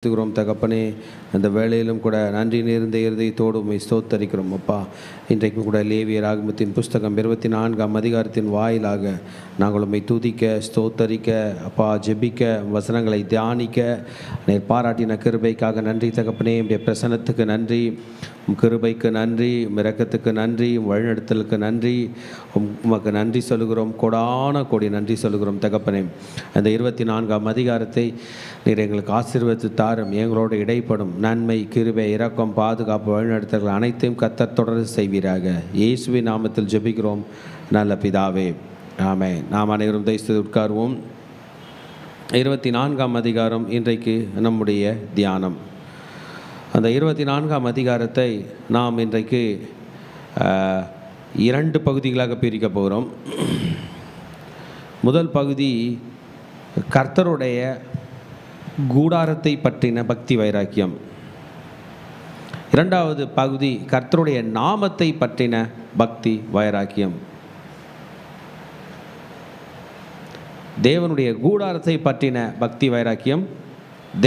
துகிறோம் தகப்பனே. அந்த வேளையிலும் கூட நன்றி நேர்ந்த இருதயத்தோடு உம்மை ஸ்தோத்தரிக்கிறோம் அப்பா. இன்றைக்கும் கூட லேவியர் ஆகமத்தின் புஸ்தகம் 24ஆம் அதிகாரத்தின் வாயிலாக நாங்கள் உம்மை துதிக்க ஸ்தோத்தரிக்க அப்பா, ஜெபிக்க, வசனங்களை தியானிக்க நீர் பாராட்டின கிருபைக்காக நன்றி தகப்பனே. உம்முடைய பிரசன்னத்துக்கு நன்றி, கிருபைக்கு நன்றி, இரக்கத்துக்கு நன்றி, வழிநடத்தலுக்கு நன்றி. உமக்கு நன்றி சொல்கிறோம், கொடான கோடி நன்றி சொல்கிறோம் தகப்பனே. அந்த 24ஆம் அதிகாரத்தை நீர் எங்களுக்கு ஆசீர்வதித்து தாரும். எங்களோடு இடைப்படும் நன்மை, கிருபை, இரக்கம், பாதுகாப்பு, வழிநடத்தல்கள் அனைத்தையும் கர்த்தர் தொடர்ந்து செய்வீராக. இயேசுவின் நாமத்தில் ஜெபிக்கிறோம் நல்ல பிதாவே, ஆமென். நாம் அனைவரும் தயவுசெய்து உட்காருவோம். 24ஆம் அதிகாரம் இன்றைக்கு நம்முடைய தியானம். அந்த 24ஆம் அதிகாரத்தை நாம் இன்றைக்கு 2 பகுதிகளாக பிரிக்க போகிறோம். முதல் பகுதி கர்த்தருடைய கூடாரத்தை பற்றின பக்தி வைராக்கியம். இரண்டாவது பகுதி கர்த்தருடைய நாமத்தை பற்றின பக்தி வைராக்கியம். தேவனுடைய கூடாரத்தை பற்றின பக்தி வைராக்கியம்,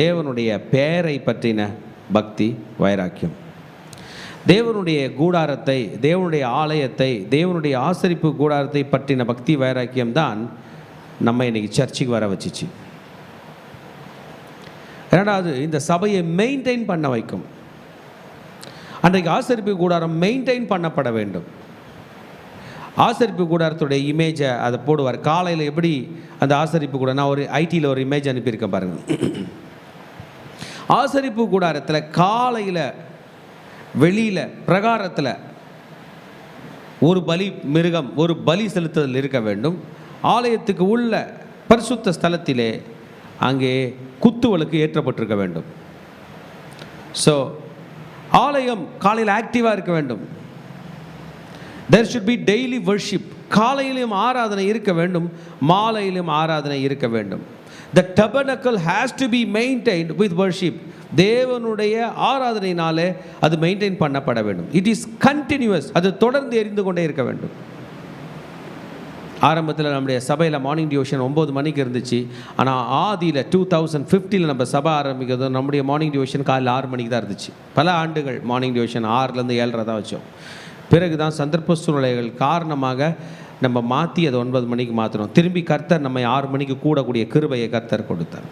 தேவனுடைய பெயரை பற்றின பக்தி வைராக்கியம். தேவனுடைய கூடாரத்தை, தேவனுடைய ஆலயத்தை, தேவனுடைய ஆசரிப்பு கூடாரத்தை பற்றின பக்தி வைராக்கியம் தான் நம்ம இன்னைக்கு சர்ச்சுக்கு வர வச்சிச்சு. இரண்டாவது, இந்த சபையை மெயின்டைன் பண்ண வைக்கும். அன்றைக்கு ஆசரிப்பு கூடாரம் மெயின்டைன் பண்ணப்பட வேண்டும். ஆசரிப்பு கூடாரத்துடைய இமேஜை அதை போடுவார். காலையில் எப்படி அந்த ஆசரிப்பு கூட, நான் ஒரு ஐடியில் ஒரு இமேஜ் அனுப்பியிருக்கேன் பாருங்கள். ஆசரிப்பு கூடாரத்தில் காலையில் வெளியில் பிரகாரத்தில் ஒரு பலி மிருகம், ஒரு பலி செலுத்துதல் இருக்க வேண்டும். ஆலயத்துக்கு உள்ள பரிசுத்த ஸ்தலத்திலே அங்கே குத்துவிளக்கு ஏற்றப்பட்டிருக்க வேண்டும். ஸோ ஆலயம் காலையில் ஆக்டிவாக இருக்க வேண்டும். there should be daily worship. காலையிலும் ஆராதனை இருக்க வேண்டும், மாலையிலும் ஆராதனை இருக்க வேண்டும். the tabernacle has to be maintained with worship. தேவனுடைய ஆராதனையினாலே அது மெயின்டைன் பண்ணப்பட வேண்டும். it is continuous. அது தொடர்ந்து எரிந்து கொண்டே இருக்க வேண்டும். ஆரம்பத்தில் நம்முடைய சபையில் மார்னிங் டிவோஷன் 9 மணிக்கு இருந்துச்சு. ஆனால் ஆதியில் 2050 நம்ம சபை ஆரம்பிக்கிறது நம்முடைய மார்னிங் டிவோஷன் காலையில் 6 மணிக்கு தான் இருந்துச்சு. பல ஆண்டுகள் மார்னிங் டிவோஷன் 6லேருந்து 7:30 தான் வச்சோம். பிறகு தான் சந்தர்ப்ப சூழ்நிலைகள் காரணமாக நம்ம மாற்றி அதை 9 மணிக்கு மாற்றணும். திரும்பி கர்த்தர் நம்ம 6 மணிக்கு கூடக்கூடிய கிருபையை கர்த்தர் கொடுத்தார்.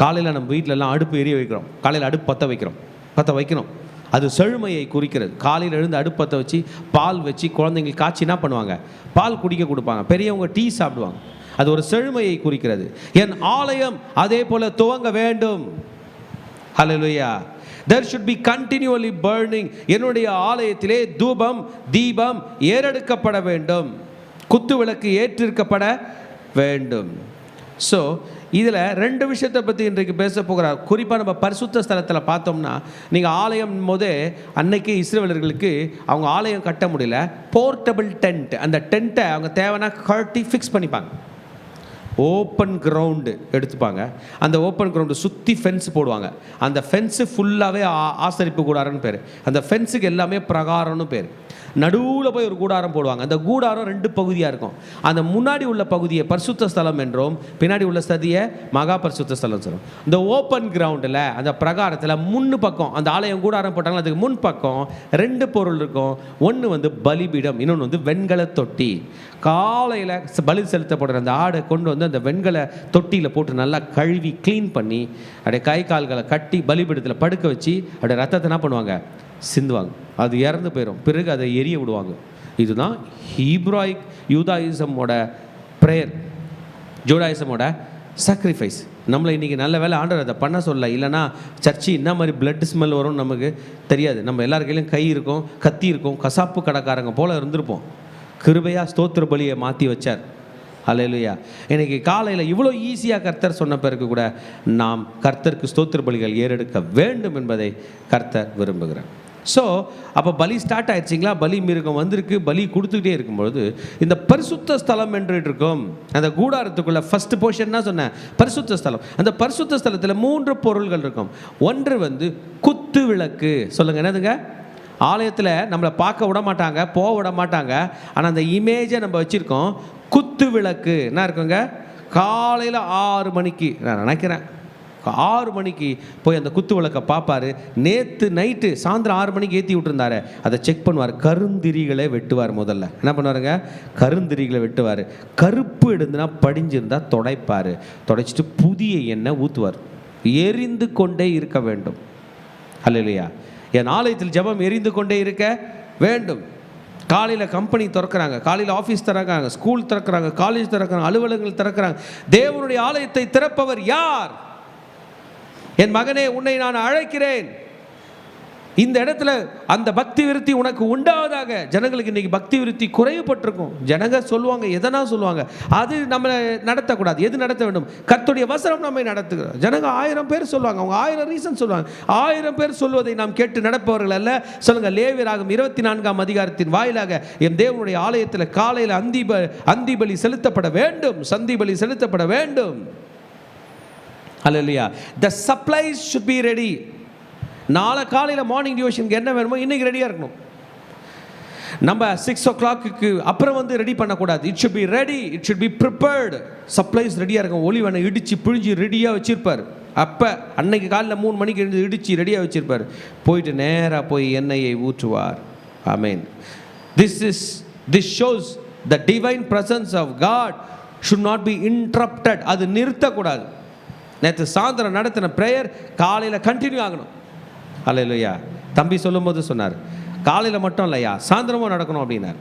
காலையில் நம்ம வீட்டிலலாம் அடுப்பு எரிய வைக்கிறோம், காலையில் அடுப்பு பற்ற வைக்கணும். அது செழுமையை குறிக்கிறது. காலையில் எழுந்து அடுப்பு பற்ற வச்சு பால் வச்சு குழந்தைங்களுக்கு காய்ச்சி என்ன பண்ணுவாங்க, பால் குடிக்க கொடுப்பாங்க. பெரியவங்க டீ சாப்பிடுவாங்க. அது ஒரு செழுமையை குறிக்கிறது. என் ஆலயம் அதே போல துவங்க வேண்டும். ஹல்லேலூயா. there should be continually burning. என்னுடைய ஆலயத்திலே தூபம் தீபம் ஏறெடுக்கப்பட வேண்டும், குத்து விளக்கு ஏற்றிருக்கப்பட வேண்டும். ஸோ இதில் 2 விஷயத்தை பற்றி இன்றைக்கு பேச போகிறார். குறிப்பாக நம்ம பரிசுத்த ஸ்தலத்தில் பார்த்தோம்னா, நீங்கள் ஆலயம் போதே அன்னைக்கு இஸ்ரவேலர்களுக்கு அவங்க ஆலயம் கட்ட முடியல, போர்ட்டபிள் டென்ட், அந்த டென்ட்டை அவங்க தேவைன்னா கட்டி ஃபிக்ஸ் பண்ணிப்பாங்க. ஓப்பன் கிரவுண்டு எடுத்துப்பாங்க. அந்த ஓப்பன் கிரவுண்டு சுற்றி ஃபென்ஸ் போடுவாங்க. அந்த ஃபென்ஸு ஃபுல்லாகவே ஆசரிப்பு கூடாரம்னு பேர். அந்த ஃபென்ஸுக்கு எல்லாமே பிரகாரம்னு பேர். நடுவில் போய் ஒரு கூடாரம் போடுவாங்க. அந்த கூடாரம் 2 பகுதியாக இருக்கும். அந்த முன்னாடி உள்ள பகுதியை பரிசுத்த ஸ்தலம் என்றும், பின்னாடி உள்ள சதியை மகா பரிசுத்த ஸ்தலம் சொல்லும். இந்த ஓப்பன் கிரவுண்டில் அந்த பிரகாரத்தில் முன்னு பக்கம் அந்த ஆலயம் கூடாரம் போட்டாங்க. அதுக்கு முன் பக்கம் 2 பொருள் இருக்கும். ஒன்று பலிபீடம், இன்னொன்று வெண்கல தொட்டி. காலையில் பலி செலுத்தப்படுற அந்த ஆடை கொண்டு வந்து அந்த வெண்கல தொட்டியில் போட்டு நல்லா கழுவி க்ளீன் பண்ணி அப்படியே கை கால்களை கட்டி பலிபீடத்தில் படுக்க வச்சு அப்படியே ரத்தத்தை என்ன பண்ணுவாங்க, சிந்துவாங்க. அது இறந்து போயிடும். பிறகு அதை எரிய விடுவாங்க. இதுதான் ஹீப்ராயிக் யூதாயிசமோட ப்ரேயர், ஜூடாயிசமோட சாக்ரிஃபைஸ். நம்மளை இன்றைக்கி நல்ல வேலை ஆண்டவர் அதை பண்ண சொல்ல, இல்லைனா சர்ச்சு என்ன மாதிரி பிளட் ஸ்மெல் வரும்னு நமக்கு தெரியாது. நம்ம எல்லார் கையிலையும் கை இருக்கும், கத்தி இருக்கும், கசாப்பு கடைக்காரங்க போல் இருந்திருப்போம். கிருபையாக ஸ்தோத்திர பலியை மாற்றி வச்சார். ஹல்லேலூயா. இன்னைக்கு காலையில் இவ்வளோ ஈஸியாக கர்த்தர் சொன்ன பிறகு கூட நாம் கர்த்தருக்கு ஸ்தோத்திர பலிகள் ஏறெடுக்க வேண்டும் என்பதை கர்த்தர் விரும்புகிறார். ஸோ அப்போ பலி ஸ்டார்ட் ஆயிடுச்சிங்களா, பலி மிருகம் வந்திருக்கு, பலி கொடுத்துக்கிட்டே இருக்கும்பொழுது இந்த பரிசுத்த ஸ்தலம் என்று இருக்கும். அந்த கூடாரத்துக்குள்ள ஃபர்ஸ்ட் போர்ஷன் சொன்னேன், பரிசுத்த ஸ்தலம். அந்த பரிசுத்த ஸ்தலத்தில் 3 பொருள்கள் இருக்கும். ஒன்று குத்து விளக்கு. சொல்லுங்கள், என்னதுங்க? ஆலயத்தில் நம்மளை பார்க்க விட மாட்டாங்க, போக விட மாட்டாங்க. ஆனால் அந்த இமேஜை நம்ம வச்சுருக்கோம். குத்து விளக்கு என்ன இருக்குங்க, காலையில் 6 மணிக்கு நான் நினைக்கிறேன் 6 மணிக்கு போய் அந்த குத்து விளக்கை பார்ப்பார். நேற்று நைட்டு சாயந்தரம் 6 மணிக்கு ஏற்றி விட்டுருந்தாரு, அதை செக் பண்ணுவார். கருந்திரிகளை வெட்டுவார். முதல்ல என்ன பண்ணுவாருங்க? கருந்திரிகளை வெட்டுவார். கருப்பு எடுந்துனா படிஞ்சிருந்தா துடைப்பார். துடைச்சிட்டு புதிய எண்ணெய் ஊற்றுவார். எரிந்து கொண்டே இருக்க வேண்டும். அல்லேலூயா. என் ஆலயத்தில் ஜெபம் எரிந்து கொண்டே இருக்க வேண்டும். காலையில் கம்பெனி திறக்கிறாங்க, காலையில் ஆஃபீஸ் திறக்கிறாங்க, ஸ்கூல் திறக்கிறாங்க, காலேஜ் திறக்கிறாங்க, அலுவலகங்கள் திறக்கிறாங்க. தேவனுடைய ஆலயத்தை திறப்பவர் யார்? என் மகனே, உன்னை நான் அழைக்கிறேன். இந்த இடத்துல அந்த பக்தி விருத்தி உனக்கு உண்டாவதாக. ஜனங்களுக்கு இன்னைக்கு பக்தி விருத்தி குறைவுபட்டிருக்கும். ஜனங்க சொல்லுவாங்க, எதனா சொல்லுவாங்க, அது நம்மளை நடத்தக்கூடாது. எது நடத்த வேண்டும்? கர்த்தருடைய வசனம் நம்மை நடத்துகிறோம். ஜனங்க 1000 பேர் சொல்லுவாங்க, அவங்க 1000 ரீசன் சொல்லுவாங்க. 1000 பேர் சொல்வதை நாம் கேட்டு நடப்பவர்கள் அல்ல. சொல்லுங்க, லேவியராகமம் 24ஆம் அதிகாரத்தின் வாயிலாக என் தேவனுடைய ஆலயத்தில் காலையில் அந்தி பலி செலுத்தப்பட வேண்டும், சந்தி பலி செலுத்தப்பட வேண்டும். அல்லேலூயா. The supplies should be ready. நாளை காலையில் மார்னிங் டிவோஷனுக்கு என்ன வேணுமோ இன்றைக்கி ரெடியாக இருக்கணும். நம்ம 6 o'clock அப்புறம் ரெடி பண்ணக்கூடாது. It should be ready, it should be prepared. Supplies ரெடியாக இருக்கும். ஒலிவனை இடித்து பிழிஞ்சு ரெடியாக வச்சுருப்பார். அப்போ அன்னைக்கு காலையில் 3 மணிக்கு எழுந்து இடித்து ரெடியாக வச்சுருப்பார். போயிட்டு நேராக போய் எண்ணெயை ஊற்றுவார். ஆமென். This shows the divine presence of God should not be interrupted. அது நிறுத்தக்கூடாது. நேற்று சாயந்தரம் நடத்தின ப்ரேயர் காலையில் கண்டினியூ ஆகணும். அல்லேலூயா. தம்பி சொல்லும்போது சொன்னார், காலையில் மட்டும் இல்லையா, சாயந்தரமும் நடக்கணும் அப்படின்னார்.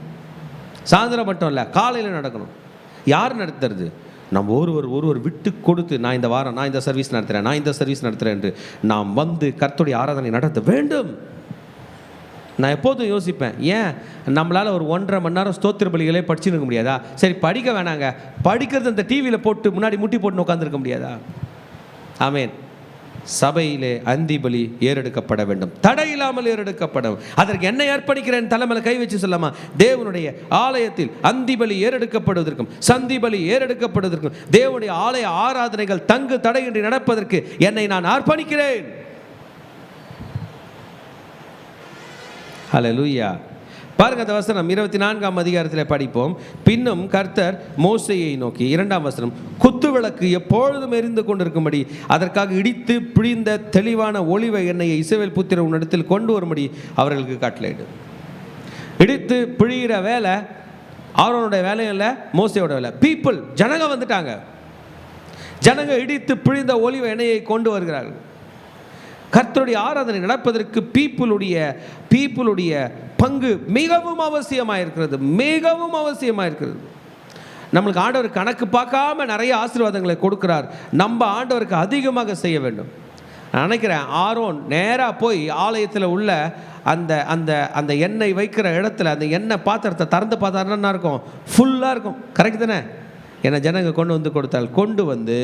சாயந்தரம் மட்டும் இல்லை, காலையில் நடக்கணும். யார் நடத்துறது? நம்ம ஒருவர் விட்டு கொடுத்து, நான் இந்த வாரம் நான் இந்த சர்வீஸ் நடத்துகிறேன், நான் இந்த சர்வீஸ் நடத்துகிறேன் என்று நாம் கர்த்தருடைய ஆராதனை நடத்த வேண்டும். நான் எப்போதும் யோசிப்பேன், ஏன் நம்மளால் ஒரு 1.5 மணி நேரம் ஸ்தோத்திர பலிகளே படிச்சுன்னு இருக்க முடியாதா? சரி, படிக்க வேணாங்க, படிக்கிறது அந்த டிவியில் போட்டு முன்னாடி முட்டி போட்டு உட்காந்துருக்க முடியாதா? ஆமென். சபையிலே அந்தி பலி ஏறெடுக்கப்பட வேண்டும், தடையில்லாமல் ஏறெடுக்கப்படும். அதற்கு என்ன ஏற்படுகிறேன்? தலைமையில் கை வச்சு சொல்லாமா? தேவனுடைய ஆலயத்தில் அந்தி பலி ஏறெடுக்கப்படுவதற்கும் சந்தி பலி ஏறெடுக்கப்படுவதற்கும் தேவனுடைய ஆலய ஆராதனைகள் தங்கு தடையின்றி நடப்பதற்கு என்னை நான் அர்ப்பணிக்கிறேன். ஹல்லேலூயா. பாருங்க, அந்த வசனம் 24ஆம் அதிகாரத்தில் படிப்போம். பின்னும் கர்த்தர் மோசேயை நோக்கி, 2ஆம் வசனம், குத்து விளக்கு எப்பொழுதும் எரிந்து கொண்டிருக்கும்படி அதற்காக இடித்து பிழிந்த தெளிவான ஒலிவ எண்ணெயை இஸ்ரவேல் புத்திரர் உன்னிடத்தில் கொண்டு வரும்படி அவர்களுக்கு கட்டளையிடு. இடித்து பிழிகிற வேலை அவரோட வேலையும் இல்லை, மோசையோட வேலை. பீப்புள், ஜனங்க வந்துட்டாங்க. ஜனங்க இடித்து பிழிந்த ஒலிவ எண்ணெயை கொண்டு வருகிறார்கள். கர்த்தருடைய ஆராதனை நடப்பதற்கு பீப்புளுடைய பங்கு மிகவும் அவசியமாக இருக்கிறது, மிகவும் அவசியமாக இருக்கிறது. நம்மளுக்கு ஆண்டவர் கணக்கு பார்க்காம நிறைய ஆசீர்வாதங்களை கொடுக்கிறார். நம்ம ஆண்டவருக்கு அதிகமாக செய்ய வேண்டும். நான் நினைக்கிறேன், ஆரோன் நேராக போய் ஆலயத்தில் உள்ள அந்த அந்த அந்த எண்ணெய் வைக்கிற இடத்துல அந்த எண்ணெய் பாத்திரத்தை திறந்து பார்த்தாருன்னா இருக்கும், ஃபுல்லாக இருக்கும். கரெக்ட் தானே? என்னை ஜனங்க கொண்டு வந்து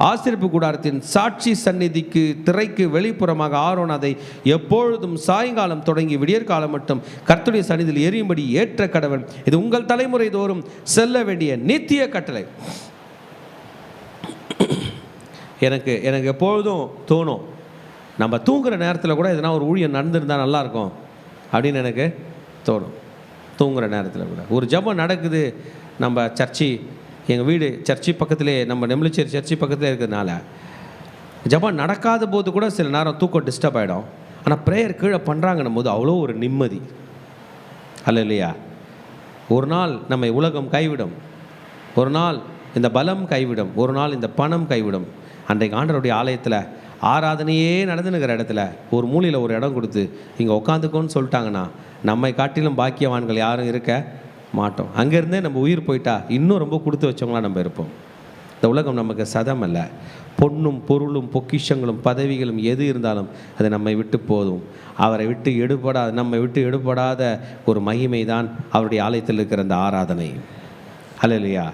ஆசரிப்பு கூடாரத்தின் சாட்சி சந்நிதிக்கு திரைக்கு வெளிப்புறமாக ஆரோன் அதை எப்பொழுதும் சாயங்காலம் தொடங்கி விடியற்காலம் மட்டும் கர்த்தருடைய சந்நிதியில் எரியும்படி ஏற்ற கடவன். இது உங்கள் தலைமுறை தோறும் செல்ல வேண்டிய நித்திய கட்டளை. எனக்கு எப்பொழுதும் தோணும், நம்ம தூங்குகிற நேரத்தில் கூட எதனா ஒரு ஊழியம் நடந்திருந்தால் நல்லாயிருக்கும் அப்படின்னு எனக்கு தோணும். தூங்குகிற நேரத்தில் கூட ஒரு ஜெபம் நடக்குது. நம்ம எங்கள் வீடு சர்ச்சி பக்கத்திலே, நம்ம நெம்லிச்சேரி சர்ச்சி பக்கத்திலே இருக்கிறதுனால ஜெபம் நடக்காத போது கூட சில நேரம் தூக்கம் டிஸ்டர்ப் ஆகிடும். ஆனால் ப்ரேயர் கீழே பண்ணுறாங்கன்னும் போது அவ்வளோ ஒரு நிம்மதி. அல்லேலூயா. ஒரு நாள் நம்மை உலகம் கைவிடும், ஒரு நாள் இந்த பலம் கைவிடும், ஒரு நாள் இந்த பணம் கைவிடும். அன்றைக்கு ஆண்டவருடைய ஆலயத்தில் ஆராதனையே நடந்துனுக்கிற இடத்துல ஒரு மூலையில் ஒரு இடம் கொடுத்து இங்கே உட்காந்துக்கோன்னு சொல்லிட்டாங்கன்னா நம்மை காட்டிலும் பாக்கியவான்கள் யாரும் இருக்க மாட்டோம். அங்கேருந்தே நம்ம உயிர் போயிட்டா இன்னும் ரொம்ப கொடுத்து வச்சவங்களா நம்ம இருப்போம். இந்த உலகம் நமக்கு சதம் அல்ல. பொன்னும் பொருளும் பொக்கிஷங்களும் பதவிகளும் எது இருந்தாலும் அது நம்மை விட்டு போதும். நம்மை விட்டு எடுபடாத ஒரு மகிமை தான் அவருடைய ஆலயத்தில் இருக்கிற அந்த ஆராதனை. அல்லேலூயா.